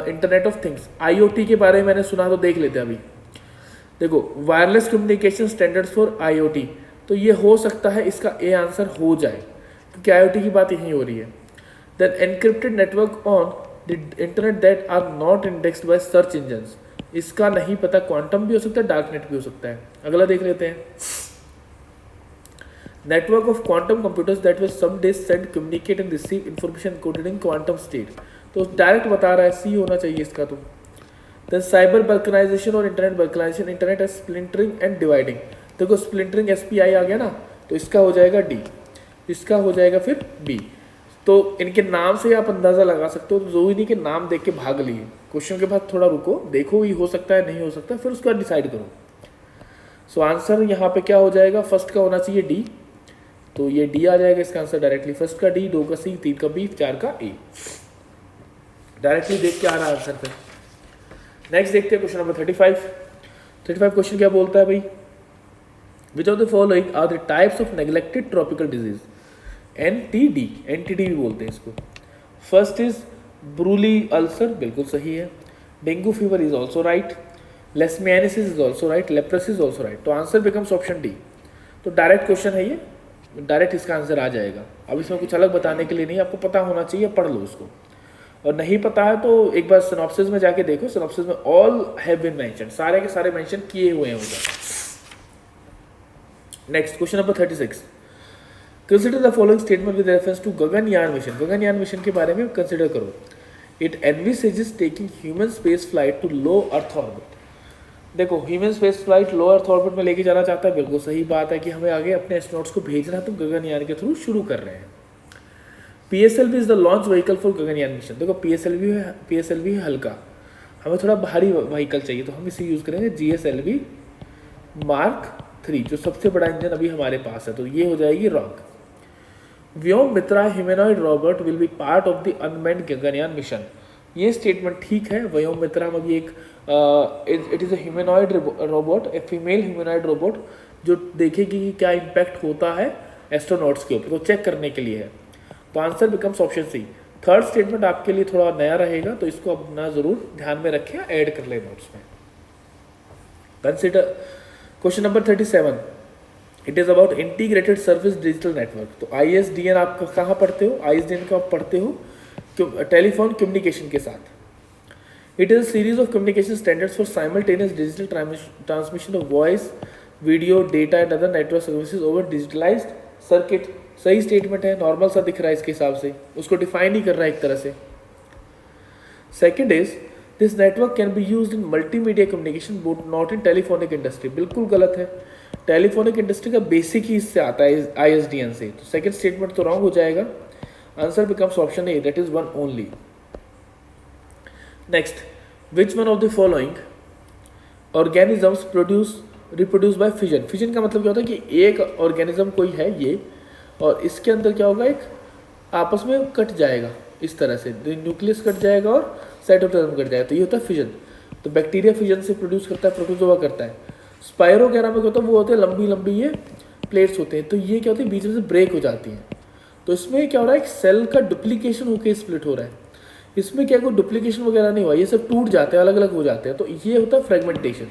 internet of things, IoT के बारे में मैंने सुना, तो देख लेते हैं अभी। देखो wireless communication standards for IoT, तो ये हो सकता है इसका ए आंसर हो जाए, क्योंकि IoT की बात यहीं हो रही है। Then encrypted network on the internet that are not indexed by search engines, इसका नहीं पता, क्वांटम भी हो सकता है, डार्क नेट भी हो सकता है। अगला देख लेते हैं। Network of quantum computers that will some day send communicate and receive information coded in quantum state. तो डायरेक्ट बता रहा है, सी होना चाहिए इसका। तो दैन साइबर बल्कनाइजेशन और internet balkanization, internet as splintering and dividing. देखो स्प्लिंटरिंग SPI आ गया ना, तो इसका हो जाएगा डी, इसका हो जाएगा फिर बी। तो इनके नाम से आप अंदाज़ा लगा सकते हो, तो जरूरी नहीं कि नाम देख के भाग लिए, क्वेश्चन के बाद थोड़ा रुको, देखो ये हो सकता है नहीं हो सकता, फिर उसके बाद डिसाइड करो। सो आंसर यहाँ पे क्या हो जाएगा, फर्स्ट का होना चाहिए डी, तो ये डी आ जाएगा इसका आंसर डायरेक्टली। फर्स्ट का डी, 2 का सी, 3 का बी, 4 का ए, डायरेक्टली देख के आ रहा है आंसर पे। नेक्स्ट देखते हैं क्वेश्चन नंबर 35 क्वेश्चन क्या बोलता है भाई, which of the following are the types of neglected tropical disease, NTD भी बोलते हैं इसको। फर्स्ट इज ब्रूली अल्सर, बिल्कुल सही है। Dengue fever is also right, leishmaniasis is also right, leprosy is also right. तो आंसर बिकम्स ऑप्शन डी। तो direct question है ये, डायरेक्ट इसका आंसर आ जाएगा। अब इसमें कुछ अलग बताने के लिए नहीं, आपको पता होना चाहिए, पढ़ लो उसको, और नहीं पता है तो एक बार सिनॉप्सिस में जाके देखो, सिनॉप्सिस में ऑल हैव बीन मेंशन, सारे के सारे मेंशन किए हुए हैं उधर। Next question number 36, consider the following statement with reference to Gaganyaan mission. Gaganyaan mission के बारे में कंसिडर करो। It envisages taking human space flight to low earth orbit. देखो human space flight low earth orbit में लेके जाना चाहता है, बिल्कुल सही बात है कि हमें आगे अपने एस्ट्रोनॉट्स को भेजना, तो गगनयान के थ्रू शुरू कर रहे हैं। PSLV is the launch vehicle for Gaganyaan mission. देखो PSLV है हल्का, हमें थोड़ा भारी व्हीकल चाहिए, तो हम इसे यूज करेंगे GSLV Mark 3, जो सबसे बड़ा इंजन अभी हमारे पास है, तो ये हो जाएगी wrong. Vyom Mitra humanoid robot will be part of the unmanned Gaganyaan mission. ये स्टेटमेंट ठीक है, व्योम मित्रा में भी एक it is a humanoid robot, a female humanoid robot, जो देखेगी कि क्या इम्पैक्ट होता है एस्ट्रोनॉट्स के ऊपर, तो चेक करने के लिए है। तो answer becomes option C. Third statement आपके लिए थोड़ा नया रहेगा, तो इसको अपना जरूर ध्यान में रखें, ऐड कर ले नोट्स में। Consider question number 37, it is about integrated service digital network. तो ISDN आप कहाँ पढ़ते हो, ISDN को आप पढ़ते हो टेलीफोन कम्युनिकेशन के साथ। It is a series of communication standards for simultaneous digital transmission of voice, video, data and other network services over digitalised circuit. सही स्टेटमेंट है, नॉर्मल सा दिख रहा है इसके हिसाब से, उसको डिफाइन ही कर रहा है एक तरह से। Second is this network can be used in multimedia communication but not in telephonic industry. बिल्कुल गलत है, टेलीफोनिक इंडस्ट्री का बेसिक ही इससे आता है ISDN से, तो सेकंड स्टेटमेंट तो रॉन्ग हो जाएगा। Answer becomes option A, that is 1 only. Next, which one of the following organisms reproduce by fission. Fission का मतलब क्या होता है कि एक ऑर्गेनिज्म कोई है ये, और इसके अंदर क्या होगा, एक आपस में कट जाएगा इस तरह से, न्यूक्लियस कट जाएगा और साइटोप्लाज्म कट जाएगा, तो ये होता है फिजन। तो बैक्टीरिया फिजन से प्रोड्यूस करता है, प्रोटोजोआ करता है। स्पायरोगैरा में क्या होता है, वो होते हैं लंबी लंबी ये प्लेट्स होते हैं, तो ये क्या होती है बीच में से ब्रेक हो जाती हैं। तो इसमें क्या हो रहा है, एक सेल का डुप्लीकेशन होकर स्प्लिट हो रहा है। इसमें क्या कोई डुप्लीकेशन वगैरह नहीं हुआ, ये सब टूट जाते हैं, अलग अलग हो जाते हैं, तो ये होता है fragmentation.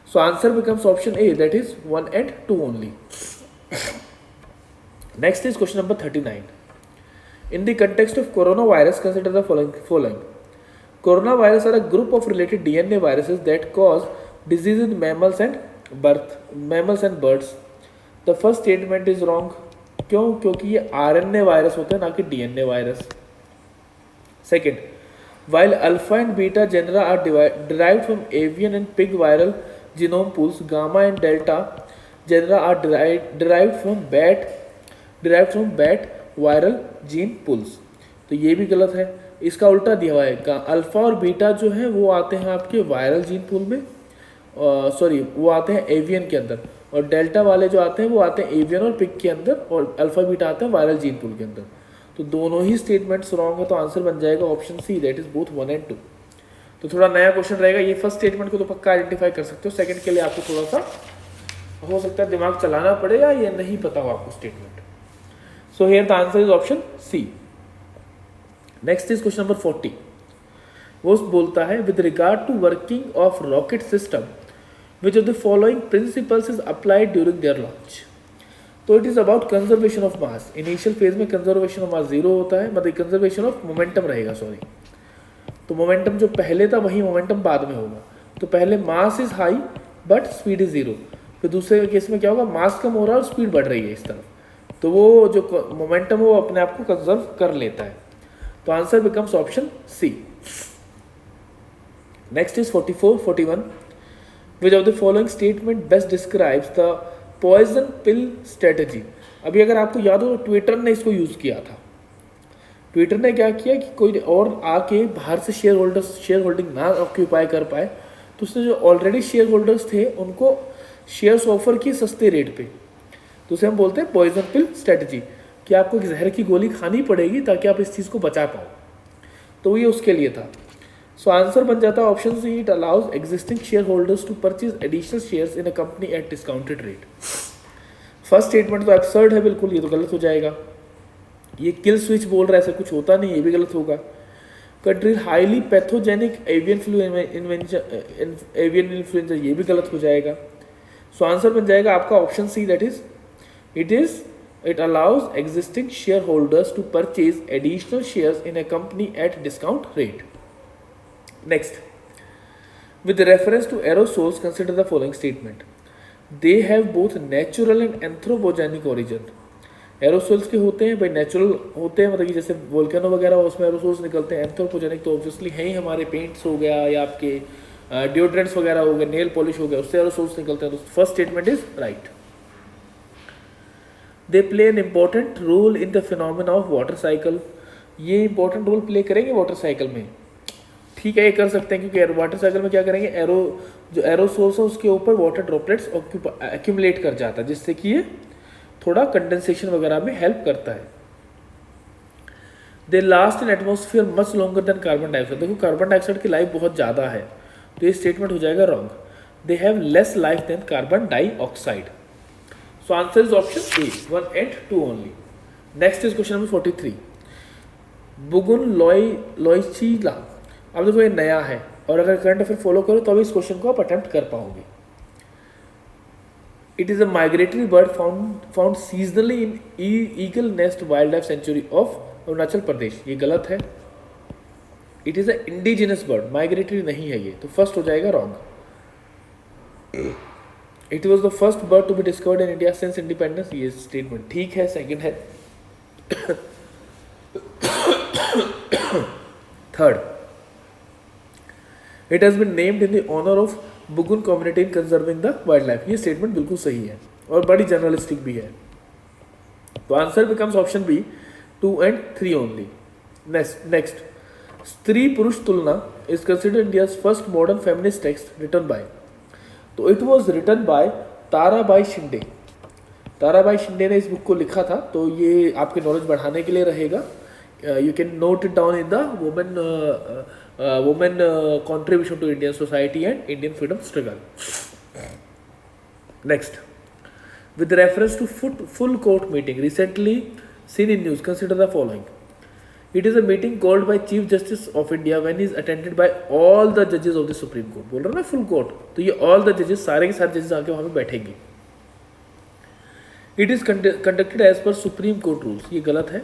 So answer becomes option A, that is 1 and 2 only. Next is question number 39, in the context of coronavirus consider the following. Coronavirus are a group of related DNA viruses that cause disease in mammals and birds. The first statement is wrong. क्यों? क्योंकि ये RNA virus होता है, ना कि DNA virus. Second, while alpha and beta genera are derived from avian and pig viral genome pools, gamma and delta genera are derived from bat viral gene pools. तो ये भी गलत है, इसका उल्टा दिया हुआ है। अल्फा और बीटा जो है वो आते हैं आपके वायरल जीन पुल में, वो आते हैं एवियन के अंदर, और डेल्टा वाले जो आते हैं वो आते हैं एवियन और पिग के अंदर, और अल्फा बीटा आते हैं वायरल जीन पुल के अंदर। तो दोनों ही स्टेटमेंट्स रॉन्ग है, तो आंसर बन जाएगा option C, that is both 1 and 2। तो थोड़ा नया क्वेश्चन रहेगा, ये फर्स्ट स्टेटमेंट को तो पक्का आइडेंटिफाई कर सकते हो, सेकंड के लिए आपको थोड़ा सा हो सकता है दिमाग चलाना पड़ेगा, ये नहीं पता हो आपको statement. So here the answer is option C. Next is question number 40. वो बोलता है with regard to working of rocket system, which of the following principles is applied during their launch? तो it is about conservation of mass. Initial phase में conservation of mass 0 होता है, मतलब conservation of momentum रहेगा, sorry. तो momentum जो पहले था वही momentum बाद में होगा। तो पहले mass is high but speed is 0। फिर दूसरे केस में क्या होगा, मास कम हो रहा है और स्पीड बढ़ रही है इस तरफ, तो वो जो मोमेंटम है वो अपने आप को कंजर्व कर लेता है। तो answer becomes option C. Next is 41। Which of the following statement best describes the poison pill strategy. अभी अगर आपको याद हो, ट्विटर ने इसको यूज किया था। ट्विटर ने क्या किया कि कोई और आके बाहर से शेयर होल्डिंग ना ऑक्यूपाई कर पाए, तो उसने जो ऑलरेडी शेयर होल्डर्स थे उनको शेयर्स ऑफर किए सस्ते रेट पे। तो उसे हम बोलते हैं पॉइजन पिल स्ट्रेटजी, कि आपको एक जहर की गोली खानी पड़ेगी ताकि आप इस चीज़ को बचा पाओ। तो ये उसके लिए था। सो आंसर बन जाता है option C, it allows existing shareholders to purchase additional shares in a company at discounted rate. First statement तो एब्सर्ड है बिल्कुल, ये तो गलत हो जाएगा। ये किल स्विच बोल रहा है, ऐसा कुछ होता नहीं, ये भी गलत होगा। Country highly pathogenic avian influenza, ये भी गलत हो जाएगा। सो आंसर बन जाएगा आपका option C, that is it allows existing shareholders to purchase additional shares in a company at discount rate. Next, with reference to aerosols, consider the following statement. They have both natural and anthropogenic origin. Aerosols के होते हैं भाई, natural होते हैं, मतलब कि जैसे volcano वगैरह उसमें एरोसोल्स निकलते हैं। एंथ्रोपोजेनिक तो ऑब्वियसली है ही, हमारे पेंट्स हो गया या आपके डिओड्रेंट्स वगैरह हो गए, नेल पॉलिश हो गया, उससे एरोसोल्स निकलते हैं। तो first statement is right. They play an important role in the phenomena of water cycle. ये इंपॉर्टेंट रोल प्ले करेंगे वाटर साइकिल में, ठीक है, ये कर सकते हैं, क्योंकि वाटर साइकिल में क्या करेंगे, जो एरोसोल्स है उसके ऊपर वाटर ड्रॉपलेट्स एक्यूमुलेट कर जाता है, जिससे कि ये थोड़ा कंडेंसेशन वगैरह में हेल्प करता है। They last in atmosphere much longer than carbon dioxide. देखो कार्बन डाइऑक्साइड की लाइफ बहुत ज़्यादा है, तो ये स्टेटमेंट हो जाएगा wrong. They have less life than carbon dioxide. So answer is option A, 1 and 2 only. Next is question number 43। Bugun liocichla. अब देखो ये नया है, और अगर करंट अफेयर फॉलो करो तो अभी इस क्वेश्चन को आप अटेम्प्ट कर पाओगे। It is a migratory bird found seasonally in eagle nest wildlife sanctuary of Arunachal Pradesh. ये गलत है। It is a indigenous bird, migratory नहीं है ये, तो फर्स्ट हो जाएगा रॉन्ग। It was the first bird to be discovered in India since independence. ये स्टेटमेंट ठीक है, सेकंड है। Third, it has been named in the honour of Bugun community in conserving the wild life. ये स्टेटमेंट बिल्कुल सही है और बड़ी जर्नलिस्टिक भी है। तो answer becomes option B, 2 and 3 only. Next, Stri Purush Tulna is considered India's first modern feminist text written by. तो it was written by Tarabai Shinde. Tarabai Shinde ने इस बुक को लिखा था, तो ये आपके नॉलेज बढ़ाने के लिए रहेगा। You can note it down in the women contribution to Indian society and Indian freedom struggle. Next, with reference to full court meeting recently seen in news, consider the following. It is a meeting called by Chief Justice of India when he is attended by all the judges of the Supreme Court. बोल रहा ना full court, तो ये all the judges, सारे के सारे जजेस आके वहाँ पे बैठेंगे। It is conducted as per Supreme Court rules. ये गलत है।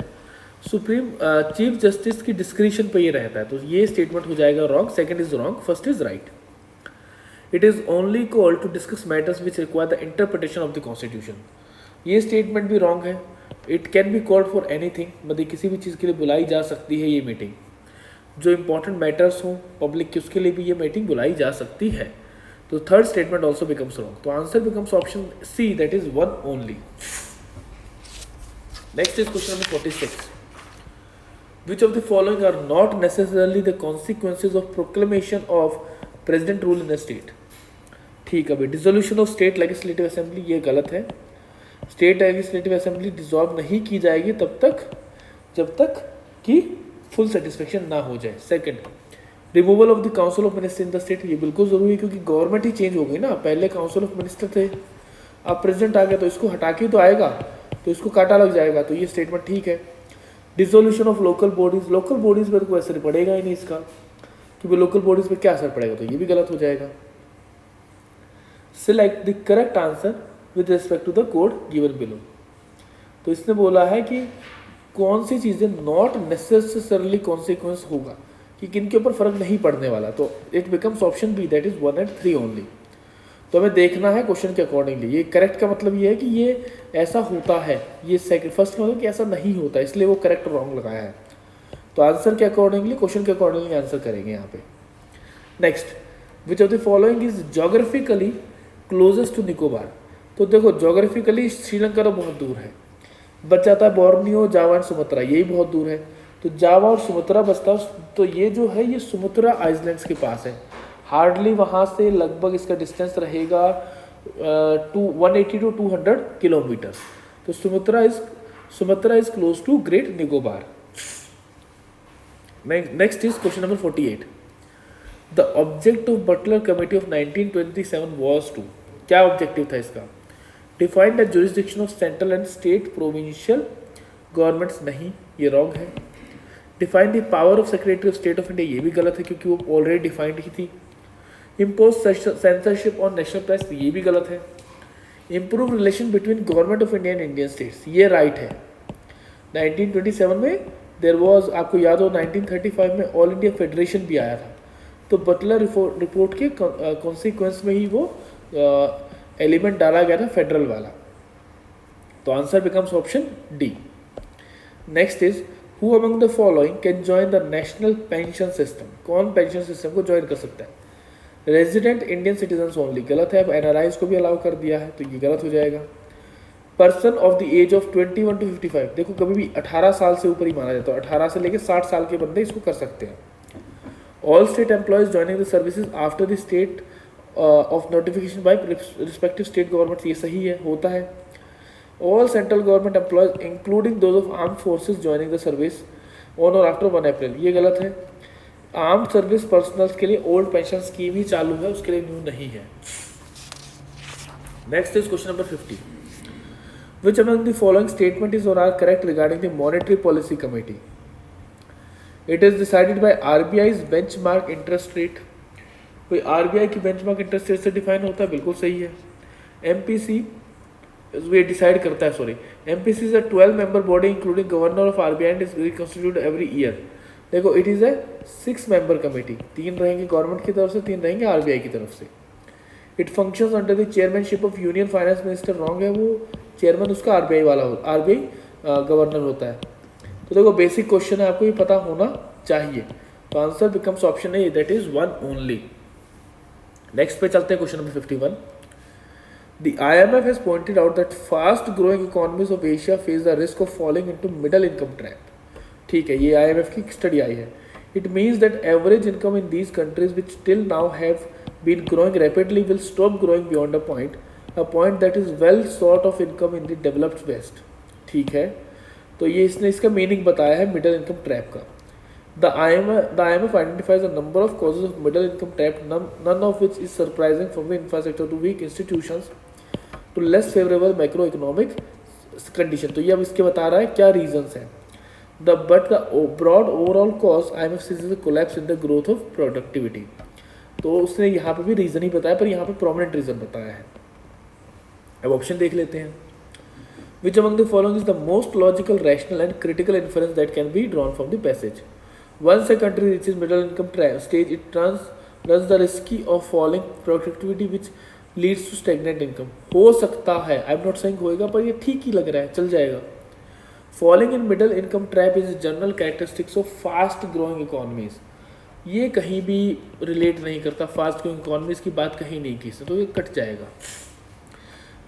सुप्रीम चीफ जस्टिस की डिस्क्रिशन पे ये रहता है, तो ये स्टेटमेंट हो जाएगा wrong. Second is wrong, first is right. It is only called to discuss matters which require the interpretation of the constitution. ये स्टेटमेंट भी रॉन्ग है। It can be called for anything, मतलब किसी भी चीज़ के लिए बुलाई जा सकती है ये मीटिंग। जो इंपॉर्टेंट मैटर्स हों पब्लिक के, उसके लिए भी ये मीटिंग बुलाई जा सकती है। तो third statement also becomes wrong. तो answer becomes option C, that is 1 only. Next is question number 46। Which of the following are not necessarily the consequences of proclamation of president rule in a state? ठीक है भाई, dissolution of state legislative assembly, ये गलत है। State legislative assembly dissolve नहीं की जाएगी जब तक कि फुल सेटिस्फेक्शन ना हो जाए। Second, removal of the council of minister in the state, ये बिल्कुल जरूरी है, क्योंकि गवर्नमेंट ही चेंज हो गई ना। पहले काउंसिल ऑफ मिनिस्टर थे, अब प्रेसिडेंट आ गया, तो इसको हटा के तो आएगा, तो इसको काटा लग जाएगा। तो ये स्टेटमेंट ठीक है। डिसोल्यूशन ऑफ लोकल बॉडीज पर कोई असर पड़ेगा ही नहीं इसका, क्योंकि लोकल बॉडीज पर क्या असर पड़ेगा, तो ये भी गलत हो जाएगा। Select the correct answer with respect to the code given below. तो इसने बोला है कि कौन सी चीज़ें नॉट नेसेसरली कॉन्सिक्वेंस होगा, कि किन के ऊपर फर्क नहीं पड़ने वाला। तो it becomes option B, that is 1 and 3 only. तो हमें देखना है क्वेश्चन के अकॉर्डिंगली। ये करेक्ट का मतलब ये है कि ये ऐसा होता है, ये फर्स्ट का मतलब कि ऐसा नहीं होता, इसलिए वो करेक्ट और रॉन्ग लगाया है। तो आंसर के अकॉर्डिंगली, क्वेश्चन के अकॉर्डिंगली आंसर करेंगे यहाँ पे। Next, which of the following is geographically closest to Nicobar. तो देखो जोग्राफिकली श्रीलंका तो बहुत दूर है, बच जाता है बोर्नियो, जावा एंड सुमात्रा, यही बहुत दूर है। तो जावा और सुमात्रा बचता है, तो ये जो है ये सुमात्रा आइलैंड्स के पास है। हार्डली वहाँ से लगभग इसका डिस्टेंस रहेगा 180 to 200 किलोमीटर। तो Sumatra is close to great Nicobar. Next is question number 48। The object of Butler committee of 1927 was to, क्या ऑब्जेक्टिव था इसका? Defined the jurisdiction of central and state provincial governments, नहीं ये रॉन्ग है। Define the power of secretary of state of India, ये भी गलत है क्योंकि वो ऑलरेडी डिफाइंड ही थी। Impose censorship on national press, ये भी गलत है। Improve relation between government of India and Indian states, ये राइट है। 1927 में देर वॉज, आपको याद हो 1935 में ऑल इंडिया फेडरेशन भी आया था, तो बटलर रिपोर्ट के कॉन्सिक्वेंस में ही वो एलिमेंट डाला गया था फेडरल वाला। तो answer becomes option D. Next is who among the following can join the national pension system, कौन पेंशन सिस्टम को ज्वाइन कर सकता है? रेजिडेंट इंडियन सिटीजन ओनली, गलत है। अब एनआरआईज को भी अलाउ कर दिया है तो ये गलत हो जाएगा। Person of the age of 21 to 55, देखो कभी भी 18 साल से ऊपर ही माना जाता है, 18 से लेकर 60 साल के बंदे इसको कर सकते हैं। All state employees joining the services after the state of notification by respective state government, ये सही है, होता है। All central government employees including those of armed forces joining the service on और आफ्टर 1 अप्रैल, ये गलत है। आर्म्ड सर्विस पर्सनल्स के लिए ओल्ड पेंशन स्कीम ही चालू है, उसके लिए न्यू नहीं है। Next is question number 50। Which among the following statement is और are correct regarding the monetary policy committee? It is decided by RBI's benchmark interest rate, कोई आरबीआई की बेंचमार्क इंटरेस्ट रेट से डिफाइन होता है, बिल्कुल सही है। एमपीसी वे decide करता है, sorry, MPC is a 12 member body including governor of RBI and is reconstitute every year. देखो it is a 6 member committee, 3 रहेंगे गवर्नमेंट की तरफ से, 3 रहेंगे आरबीआई की तरफ से। It functions under the chairmanship of union finance minister, wrong है, वो चेयरमैन उसका आरबीआई वाला हो, आरबीआई गवर्नर होता है। तो देखो बेसिक क्वेश्चन है, आपको ये पता होना चाहिए। तो answer becomes option A, that is 1 only. Next पे चलते हैं, question number 51। The IMF has pointed out that fast growing economies of Asia face the risk of falling into middle income trap. ठीक है, ये IMF की study आई है। It means that average income in these countries which till now have been growing rapidly will stop growing beyond a point that is well short of income in the developed West. ठीक है, तो ये इसने इसका meaning बताया है middle income trap का। The IMF identifies a number of causes of middle income trap, none of which is surprising, from the infrastructure to weak institutions to less favorable macroeconomic condition। तो ये अब इसके बता रहा है क्या reasons हैं। But the broad overall cause IMF sees is a collapse in the growth of productivity। तो उसने यहाँ पे भी रीज़न ही बताया, पर यहाँ पे प्रोमिनेंट रीज़न बताया है। अब ऑप्शन देख लेते हैं। Which among the following is the most logical, rational and critical inference that can be drawn from the passage? Once a country reaches middle income stage, it runs the risk of falling productivity which leads to stagnant income। हो सकता है, I am not saying होएगा, पर ये ठीक ही लग रहा है, चल जाएगा। Falling in middle income trap is general characteristics of fast growing economies। ये कहीं भी रिलेट नहीं करता, फास्ट ग्रोइंग इकोनॉमीज की बात कहीं नहीं की इसने, तो ये कट जाएगा।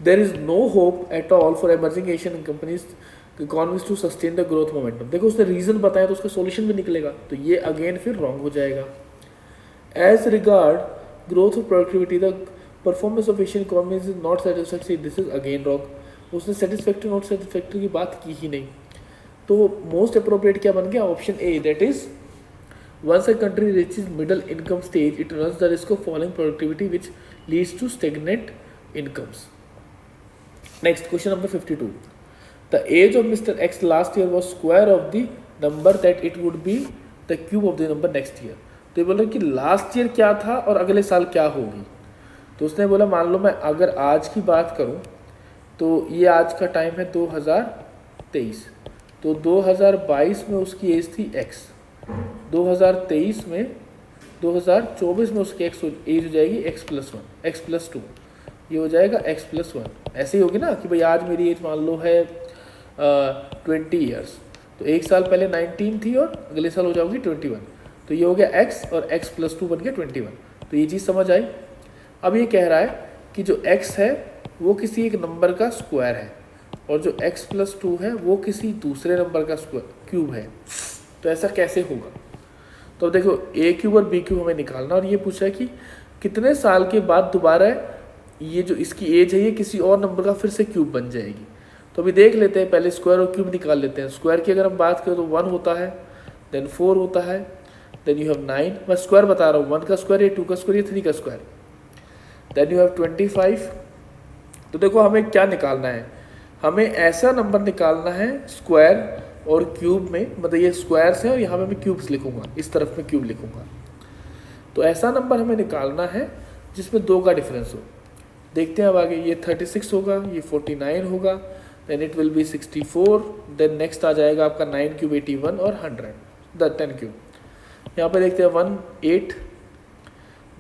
There is no hope at all for emerging Asian economies to sustain the growth momentum। देखो उसने रीजन बताया तो उसका सॉल्यूशन भी निकलेगा, तो ये अगेन फिर रॉन्ग हो जाएगा। As regard growth of productivity, the performance of Asian economies is not satisfactory, this is again wrong। उसने satisfactory not satisfactory की बात की ही नहीं। तो मोस्ट अप्रोप्रिएट क्या बन गया? Option A, that is once a country reaches middle income stage, it runs the risk of falling productivity which leads to stagnant incomes। Next, question number 52. The age of Mr. X last year was square of the number that it would be the cube of the number next year। तो ये बोल रहा है कि last year क्या था और अगले साल क्या होगी। तो उसने बोला मान लो मैं अगर आज की बात करूं तो ये आज का टाइम है 2023, तो 2022 में उसकी एज थी x, 2023 में 2024 में उसकी एज हो जाएगी x+1 x+2। ये हो जाएगा x+1। ऐसे ही होगी ना कि भाई आज मेरी एज मान लो है 20 ईयर्स, तो एक साल पहले 19 थी और अगले साल हो जाओगी 21, तो ये हो गया x और x+2 बन गया 21। तो ये चीज़ समझ आई। अब ये कह रहा है कि जो x है वो किसी एक नंबर का स्क्वायर है और जो x+2 है वो किसी दूसरे नंबर का क्यूब है। तो ऐसा कैसे होगा? तो अब देखो a³ और b³ हमें निकालना, और ये पूछा है कि कितने साल के बाद दोबारा ये जो इसकी एज है ये किसी और नंबर का फिर से क्यूब बन जाएगी। तो अभी देख लेते हैं, पहले स्क्वायर और क्यूब निकाल लेते हैं। स्क्वायर की अगर हम बात करें तो 1 होता है, देन 4 होता है, देन यू हैव 9, मैं स्क्वायर बता रहा हूँ, 1 का स्क्वायर, ये 2 का स्क्वायर, ये 3 का स्क्वायर, देन यू हैव 25। तो देखो हमें क्या निकालना है, हमें ऐसा नंबर निकालना है स्क्वायर और क्यूब में, मतलब ये स्क्वायर्स हैं और यहाँ पे मैं क्यूब्स लिखूंगा, इस तरफ में क्यूब लिखूंगा। तो ऐसा नंबर हमें निकालना है जिसमें 2 का डिफरेंस हो। देखते हैं अब आगे, ये 36 होगा, ये 49 होगा, then it will be 64, then next आ जाएगा आपका 9³ 81 और 100 10³ यहाँ पे देखते हैं 1 8,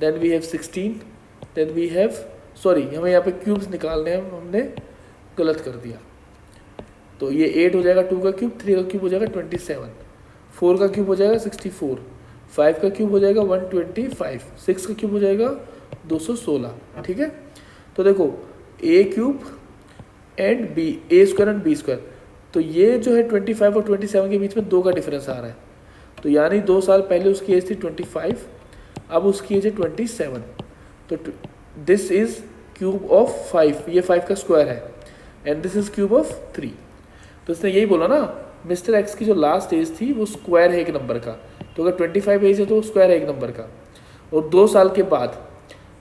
then we have 16, then we have, sorry हमें यहाँ पे क्यूब्स निकालने हैं, हमने गलत कर दिया। तो ये 8 हो जाएगा 2 का क्यूब, 3 का क्यूब हो जाएगा 27, 4 का क्यूब हो जाएगा 64, 5 का क्यूब हो जाएगा 125, 6 का क्यूब हो जाएगा 216। ठीक है, तो देखो a³ and b, a² and b², तो ये जो है 25 और 27 के बीच में 2 का डिफरेंस आ रहा है। तो यानी 2 साल पहले उसकी एज थी 25, अब उसकी एज है 27। तो दिस इज क्यूब ऑफ 5, ये 5 का स्क्वायर है, and this is cube of 3। तो इसने यही बोला ना, मिस्टर एक्स की जो लास्ट एज थी वो स्क्वायर है एक नंबर का, तो अगर 25 एज है तो स्क्वायर है एक नंबर का, और 2 साल के बाद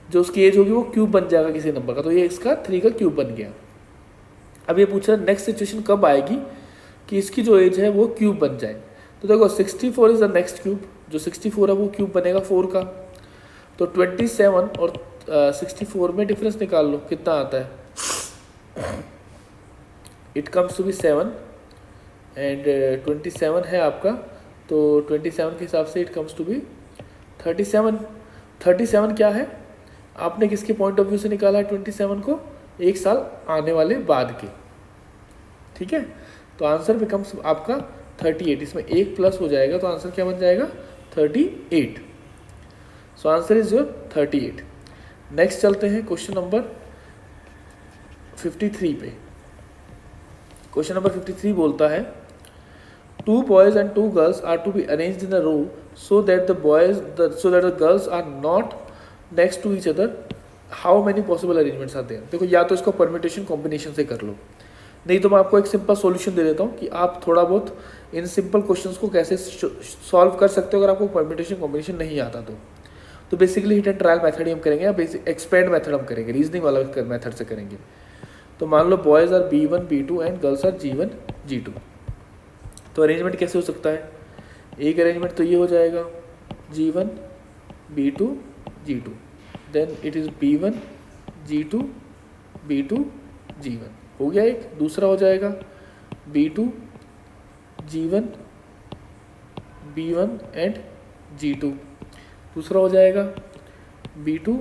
जो उसकी एज होगी वो क्यूब बन जाएगा किसी नंबर का, तो ये इसका 3 का क्यूब बन गया। अब ये पूछ रहा है नेक्स्ट सिचुएशन कब आएगी कि इसकी जो एज है वो क्यूब बन जाए। तो देखो 64 इज द नेक्स्ट क्यूब, जो 64 है वो क्यूब बनेगा 4 का। तो 27 और 64 में डिफरेंस निकाल लो, कितना आता है, it comes to be 7, and 27 है आपका, तो 27 के हिसाब से इट कम्स टू बी 37। 37 क्या है, आपने किसके पॉइंट ऑफ व्यू से निकाला है 27 को, एक साल आने वाले बाद के। ठीक है, तो आंसर बिकम्स आपका 38, इसमें एक प्लस हो जाएगा तो आंसर क्या बन जाएगा 38। सो आंसर इज योर 38। नेक्स्ट चलते हैं क्वेश्चन नंबर 53 पे। क्वेश्चन नंबर 53 बोलता है 2 boys and 2 girls are to be arranged in a row so that the girls are not next to each other. How many possible arrangements are there? देखो या तो इसको permutation combination से कर लो, नहीं तो मैं आपको एक सिंपल सॉल्यूशन दे देता हूँ कि आप थोड़ा बहुत इन सिंपल क्वेश्चंस को कैसे सॉल्व कर सकते हो अगर आपको परम्यूटेशन कॉम्बिनेशन नहीं आता तो basically hit and trial method ही हम करेंगे, या बेसिक एक्सपेंड मेथड हम करेंगे, रीजनिंग वाला मेथड से करेंगे। तो मान लो boys are B1 B2 and girls are G1 G2। तो अरेंजमेंट कैसे हो सकता है, एक अरेंजमेंट तो ये हो जाएगा G1 B2 G2, then it is B1 G2 B2 G1, हो गया एक। दूसरा हो जाएगा B2 G1 B1 and G2, दूसरा हो जाएगा B2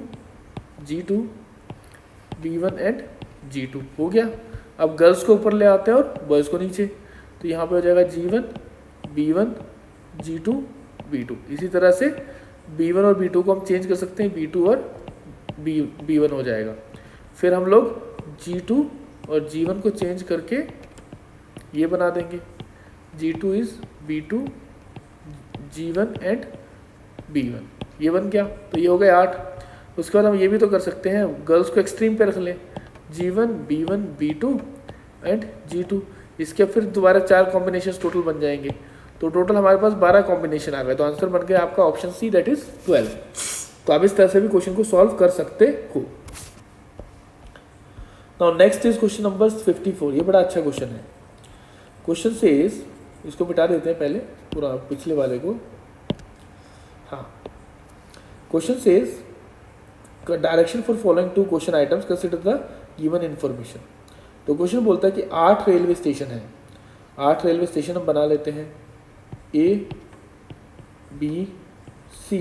G2 B1 and G2, हो गया। अब गर्ल्स को ऊपर ले आते हैं और बॉयज़ को नीचे, तो यहाँ पे हो जाएगा G1 B1 G2 B2। इसी तरह से B1 और B2 को हम चेंज कर सकते हैं, B2 और B1 हो जाएगा। फिर हम लोग G2 और G1 को चेंज करके ये बना देंगे, G2 is B2 G1 and B1, ये बन गया। तो ये हो गए 8। उसके बाद हम ये भी तो कर सकते हैं, गर्ल्स को एक्सट्रीम पे रख लें, G1 B1 B2 and G2, इसके फिर दोबारा 4 कॉम्बिनेशन टोटल बन जाएंगे, तो टोटल हमारे पास 12 कॉम्बिनेशन आ गए। तो आंसर बन गया आपका ऑप्शन सी, दैट इज 12। तो आप इस तरह से भी क्वेश्चन को सॉल्व कर सकते हो। Now next is question number 54, ये बड़ा अच्छा क्वेश्चन है। क्वेश्चन से इज, इसको मिटा देते हैं पहले पूरा पिछले वाले को। हाँ, क्वेश्चन से is direction for following 2 question items consider the given information. तो क्वेश्चन बोलता है कि 8 रेलवे स्टेशन है, 8 रेलवे स्टेशन हम बना लेते हैं, A B C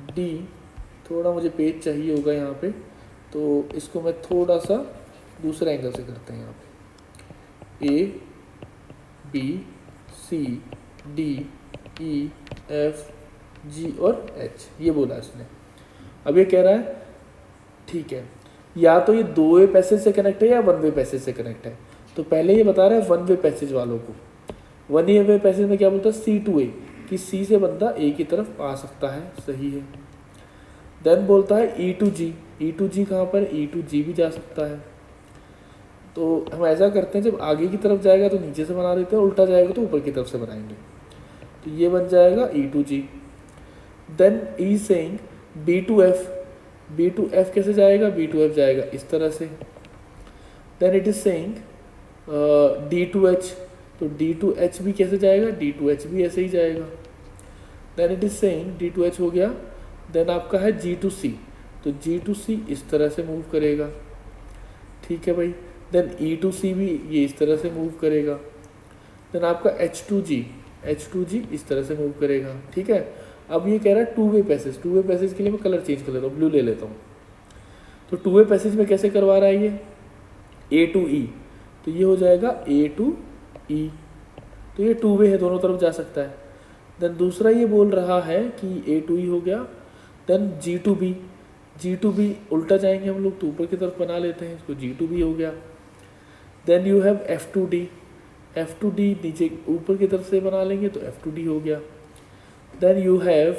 D, थोड़ा मुझे पेज चाहिए होगा यहाँ पे, तो इसको मैं थोड़ा सा दूसरे एंगल से करते हैं यहाँ पे। A B C D E F G और एच, ये बोला इसने। अब ये कह रहा है ठीक है, या तो ये 2 वे पैसेज से कनेक्ट है या 1 वे पैसेज से कनेक्ट है। तो पहले ये बता रहा है 1 वे पैसेज वालों को। 1 वे पैसेज में क्या बोलता है, सी टू ए, कि सी से बंदा ए की तरफ आ सकता है, सही है। देन बोलता है ई टू जी, ई टू जी कहाँ पर, ई टू जी भी जा सकता है। तो हम ऐसा करते हैं, जब आगे की तरफ जाएगा तो नीचे से बना देते हैं, उल्टा जाएगा तो ऊपर की तरफ से बनाएंगे। तो ये बन जाएगा E to G. Then E saying B to F, B to F कैसे जाएगा, बी टू एफ जाएगा इस तरह से। Then it is saying D to H, तो डी टू एच भी कैसे जाएगा, डी टू एच भी ऐसे ही जाएगा। Then it is saying D to H हो गया। देन आपका है जी टू सी, तो जी टू सी इस तरह से मूव करेगा, ठीक है भाई। देन ई टू सी भी ये इस तरह से मूव करेगा। देन आपका एच टू जी, एच टू जी इस तरह से मूव करेगा, ठीक है। अब ये कह रहा है 2 वे पैसेज, 2 वे पैसेज के लिए मैं कलर चेंज कर लेता हूँ, ब्लू ले लेता हूँ। तो 2 वे पैसेज में कैसे करवा रहा है ये, ए टू ई, तो ये हो जाएगा ए टू ई, तो ये 2 वे है, दोनों तरफ जा सकता है। देन दूसरा ये बोल रहा है कि ए टू ई हो गया। Then G to B, G to B उल्टा जाएंगे हम लोग तो ऊपर की तरफ बना लेते हैं इसको, जी टू बी हो गया। Then you have F to D, F to D नीचे ऊपर की तरफ से बना लेंगे तो एफ टू डी हो गया। Then you have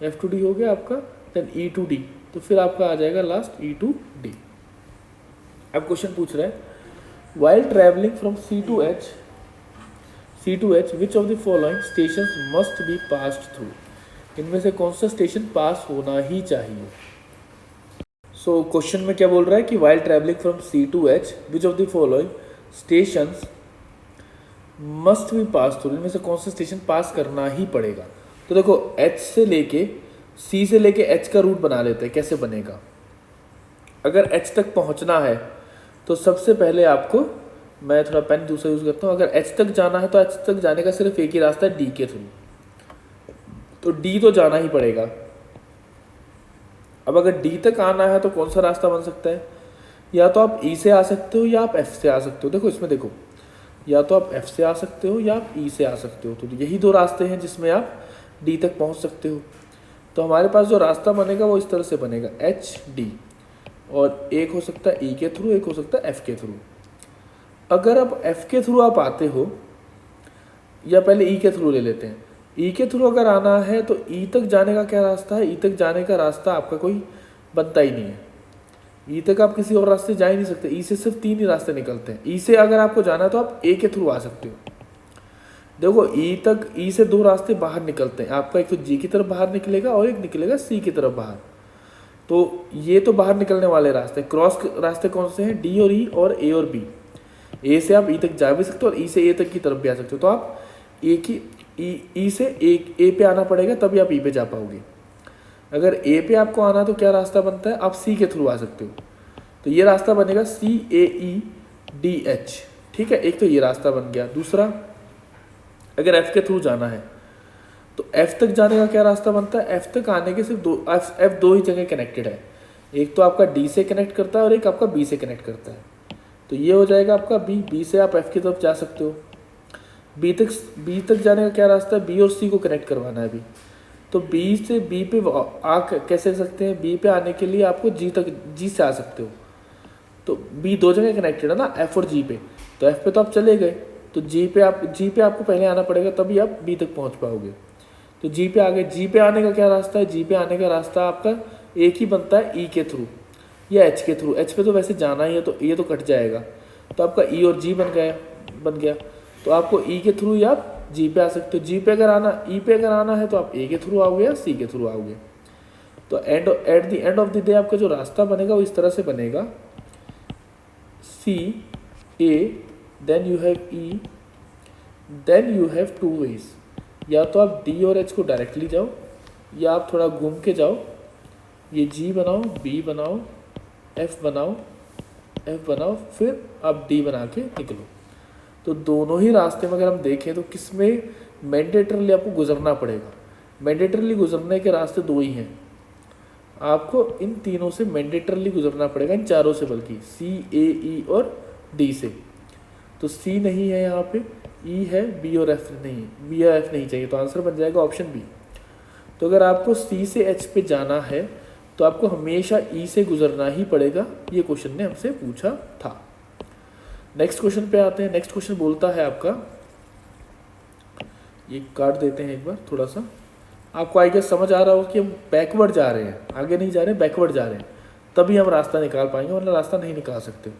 F to D हो गया आपका। देन ई टू डी, तो फिर आपका आ जाएगा लास्ट ई टू डी। अब क्वेश्चन पूछ रहा है, while travelling from C to H, which of the following station must be passed through, इनमें से कौन सा स्टेशन पास होना ही चाहिए। सो क्वेश्चन में क्या बोल रहा है कि while travelling from C to H, which of the following station must be pass through, इनमें से कौन सा स्टेशन पास करना ही पड़ेगा। तो देखो एच से लेके सी से लेके एच का रूट बना लेते हैं, कैसे बनेगा। अगर एच तक पहुंचना है तो सबसे पहले आपको, मैं थोड़ा पेन दूसरा यूज़ करता हूँ, अगर एच तक जाना है तो एच तक जाने का सिर्फ एक ही रास्ता है, डी के थ्रू। तो डी तो जाना ही पड़ेगा। अब अगर डी तक आना है तो कौन सा रास्ता बन सकता है, या तो आप ई से आ सकते हो या आप एफ से आ सकते हो। देखो इसमें देखो, या तो आप एफ से आ सकते हो या आप ई से आ सकते हो, तो यही 2 रास्ते हैं जिसमें आप डी तक पहुंच सकते हो। तो हमारे पास जो रास्ता बनेगा वो इस तरह से बनेगा, एच डी, और एक हो सकता है ई के थ्रू, एक हो सकता है एफ के थ्रू। अगर आप एफ के थ्रू आप आते हो, या पहले ई के थ्रू ले लेते हैं, ई के थ्रू अगर आना है तो ई तक जाने का क्या रास्ता है, ई तक जाने का रास्ता आपका कोई बनता ही नहीं है। ई तक आप किसी और रास्ते जा ही नहीं सकते, ई से सिर्फ 3 ही रास्ते निकलते हैं। ई से अगर आपको जाना है तो आप ए के थ्रू आ सकते हो। देखो ई तक, ई से 2 रास्ते बाहर निकलते हैं आपका, एक तो जी की तरफ बाहर निकलेगा और एक निकलेगा सी की तरफ बाहर। तो ये तो बाहर निकलने वाले रास्ते, क्रॉस रास्ते कौन से हैं, डी और ई और ए और बी। ए से आप ई तक जा भी सकते हो और ई से ए तक की तरफ भी आ सकते हो। तो आप ए की ई से ए पे आना पड़ेगा, तभी आप ई पे जा पाओगे। अगर ए पे आपको आना तो क्या रास्ता बनता है, आप सी के थ्रू आ सकते हो। तो ये रास्ता बनेगा सी ए ई डी एच, ठीक है। एक तो ये रास्ता बन गया। दूसरा, अगर एफ के थ्रू जाना है तो एफ तक जाने का क्या रास्ता बनता है, एफ तक आने के सिर्फ एफ 2 ही जगह कनेक्टेड है। एक तो आपका डी से कनेक्ट करता है और एक आपका बी से कनेक्ट करता है। तो ये हो जाएगा आपका बी, बी से आप एफ की तरफ जा सकते हो। बी तक जाने का क्या रास्ता है, बी और सी को कनेक्ट करवाना है अभी। तो बी से बी पे आ कैसे सकते हैं, बी पे आने के लिए आपको जी से आ सकते हो। तो बी 2 जगह कनेक्टेड है ना, एफ और जी पे। तो एफ पे तो आप चले गए, तो जी पे आपको पहले आना पड़ेगा, तभी आप बी तक पहुंच पाओगे। तो जी पे आ गए। जी पे आने का क्या रास्ता है, जी पे आने का रास्ता आपका एक ही बनता है, ई के थ्रू या एच के थ्रू। एच पे तो वैसे जाना ही है, तो ये तो कट जाएगा। तो आपका ई और जी बन गया। तो आपको ई के थ्रू या आप जी पे आ सकते हो। जी पे अगर आना, ई पे अगर आना है तो आप ए के थ्रू आओगे या सी के थ्रू आओगे। तो at the end of the day आपका जो रास्ता बनेगा वो इस तरह से बनेगा, C A, then you have E, then you have 2 ways. या तो आप डी और एच को डायरेक्टली जाओ, या आप थोड़ा घूम के जाओ। ये जी बनाओ, बी बनाओ, एफ बनाओ, फिर आप डी बना के निकलो। तो दोनों ही रास्ते में अगर हम देखें तो किसमें मैंडेटरली आपको गुजरना पड़ेगा। मैंडेटरली गुजरने के रास्ते 2 ही हैं, आपको इन तीनों से मैंडेटरली गुजरना पड़ेगा, इन चारों से, बल्कि सी, ए, ई और डी से। तो सी नहीं है यहाँ पे, ई है, बी और एफ नहीं, बी या एफ नहीं चाहिए, तो आंसर बन जाएगा ऑप्शन बी। तो अगर आपको सी से एच पे जाना है तो आपको हमेशा ई से गुजरना ही पड़ेगा, ये क्वेश्चन ने हमसे पूछा था। नेक्स्ट क्वेश्चन पे आते हैं। नेक्स्ट क्वेश्चन बोलता है आपका, ये काट देते हैं एक बार थोड़ा सा, आपको आई गेस समझ आ रहा होगा कि हम बैकवर्ड जा रहे हैं, आगे नहीं जा रहे हैं, बैकवर्ड जा रहे हैं, तभी हम रास्ता निकाल पाएंगे, वरना रास्ता नहीं निकाल सकते।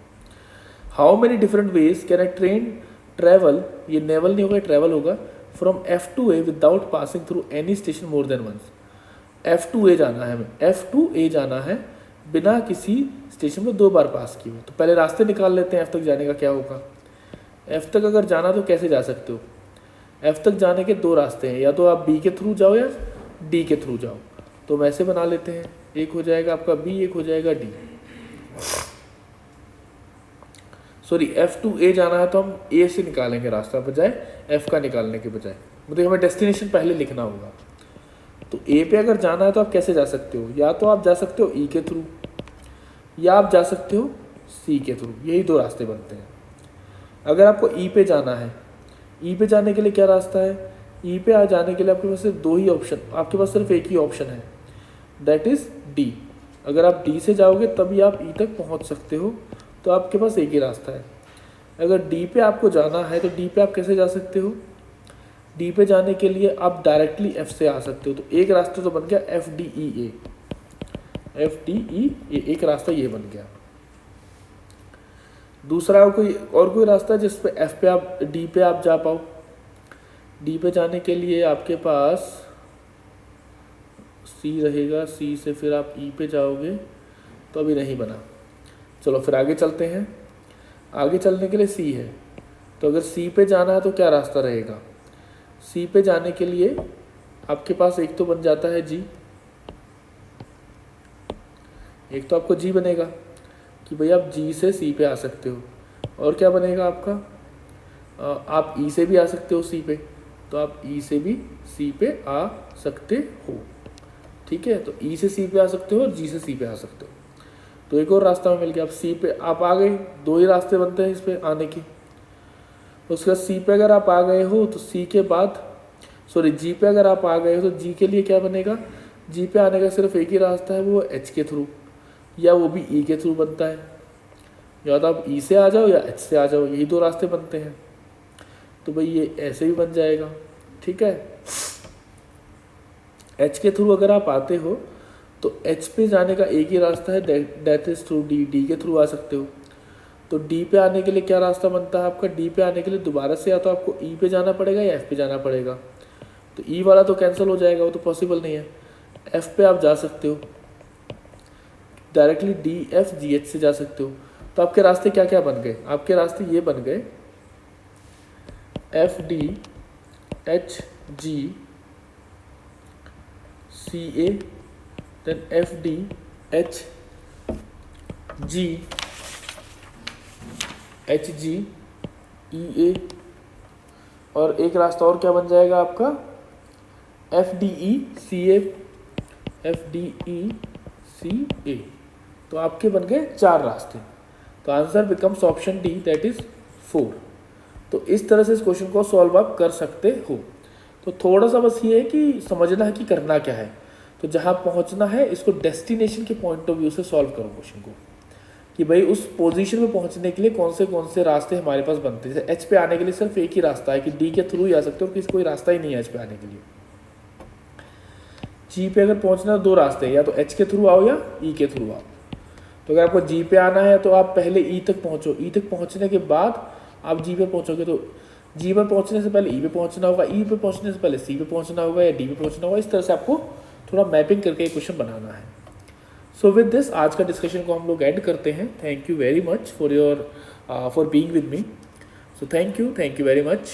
How many different ways can a train travel, ये नेवल नहीं होगा, ट्रेवल होगा, from F to A without passing through any station more than once. F to A जाना है हमें, एफ टू ए जाना है बिना किसी स्टेशन में 2 बार पास किए हुए। तो पहले रास्ते निकाल लेते हैं एफ तक जाने का क्या होगा। एफ तक अगर जाना तो कैसे जा सकते हो, एफ तक जाने के 2 रास्ते हैं, या तो आप बी के थ्रू जाओ या डी के थ्रू जाओ। तो हम ऐसे बना लेते हैं, एक हो जाएगा आपका बी, एक हो जाएगा D. Sorry, F to A जाना है तो हम ए से निकालेंगे रास्ता, बजाय एफ का निकालने के बजाय, मतलब हमें डेस्टिनेशन पहले लिखना होगा। तो ए पे अगर जाना है तो आप कैसे जा सकते हो, या तो आप जा सकते हो ई के थ्रू, या आप जा सकते हो सी के थ्रू, यही 2 रास्ते बनते हैं। अगर आपको ई पे जाना है, ई पे जाने के लिए क्या रास्ता है, ई पे आ जाने के लिए आपके पास सिर्फ 2 ही ऑप्शन, आपके पास सिर्फ एक ही ऑप्शन है, दैट इज़ डी। अगर आप डी से जाओगे तभी आप ई तक पहुंच सकते हो, तो आपके पास एक ही रास्ता है। अगर डी पे आपको जाना है तो डी पे आप कैसे जा सकते हो, डी पे जाने के लिए आप डायरेक्टली एफ से आ सकते हो। तो एक रास्ता तो बन गया एफ डी ई ए, एफ डी ई ए, एक रास्ता ये बन गया। दूसरा कोई रास्ता जिस पे एफ पे आप, डी पे आप जा पाओ। डी पे जाने के लिए आपके पास सी रहेगा, सी से फिर आप ई पे जाओगे, तो अभी नहीं बना। चलो फिर आगे चलते हैं। आगे चलने के लिए सी है, तो अगर सी पे जाना है तो क्या रास्ता रहेगा, सी पे जाने के लिए आपके पास एक तो बन जाता है जी, एक तो आपको जी बनेगा कि भाई आप जी से सी पे आ सकते हो, और क्या बनेगा आपका, आप ई से भी आ सकते हो सी पे, तो आप ई से भी सी पे आ सकते हो, ठीक है। तो ई से सी पे आ सकते हो और जी से सी पे आ सकते हो, तो एक और रास्ता में मिल गया। आप सी पे आप आ गए, 2 ही रास्ते बनते हैं इस पे आने के। उसके बाद सी पे अगर आप आ गए हो तो सी के बाद, सॉरी जी पे अगर आप आ गए हो तो जी के लिए क्या बनेगा, जी पे आने का सिर्फ एक ही रास्ता है, वो एच के थ्रू, या वो भी ई के थ्रू बनता है, या तो आप ई से आ जाओ या एच से आ जाओ, यही 2 रास्ते बनते हैं। तो भाई ये ऐसे भी बन जाएगा, ठीक है। एच के थ्रू अगर आप आते हो तो एच पे जाने का एक ही रास्ता है, that is through D, D के थ्रू आ सकते हो। तो डी पे आने के लिए क्या रास्ता बनता है आपका, डी पे आने के लिए दोबारा से या तो आपको ई पे जाना पड़ेगा या एफ पे जाना पड़ेगा। तो ई वाला तो कैंसिल हो जाएगा, वो तो पॉसिबल नहीं है। एफ पे आप जा सकते हो directly, D F G H से जा सकते हो। तो आपके रास्ते क्या क्या बन गए, आपके रास्ते ये बन गए, F D H G C A, then F D H G H G E A, और एक रास्ता और क्या बन जाएगा आपका, F D E C A, F D E C A. तो आपके बन गए 4 रास्ते। तो answer becomes option D, that is 4। तो इस तरह से इस क्वेश्चन को सॉल्व आप कर सकते हो। तो थोड़ा सा बस ये है कि समझना है कि करना क्या है। तो जहाँ पहुँचना है इसको डेस्टिनेशन के पॉइंट ऑफ व्यू से सॉल्व करो क्वेश्चन को, कि भाई उस पोजीशन में पहुँचने के लिए कौन से रास्ते हमारे पास बनते हैं। जैसे एच पे आने के लिए सिर्फ एक ही रास्ता है कि डी के थ्रू ही आ सकते हो, किसी कोई रास्ता ही नहीं है एच पे आने के लिए। जी पे अगर पहुँचना 2 रास्ते हैं, या तो एच के थ्रू आओ या ई के थ्रू आओ। तो अगर आपको जी पे आना है तो आप पहले ई तक पहुँचो, ई तक पहुँचने के बाद आप जी पे पहुँचोगे। तो जी पे पहुँचने से पहले ई पे पहुँचना होगा, ई पे पहुँचने से पहले सी पे पहुँचना होगा या डी पे पहुँचना होगा। इस तरह से आपको थोड़ा मैपिंग करके ये क्वेश्चन बनाना है। सो विद दिस आज का डिस्कशन को हम लोग एंड करते हैं। Thank you very much for being with me. So thank you very much.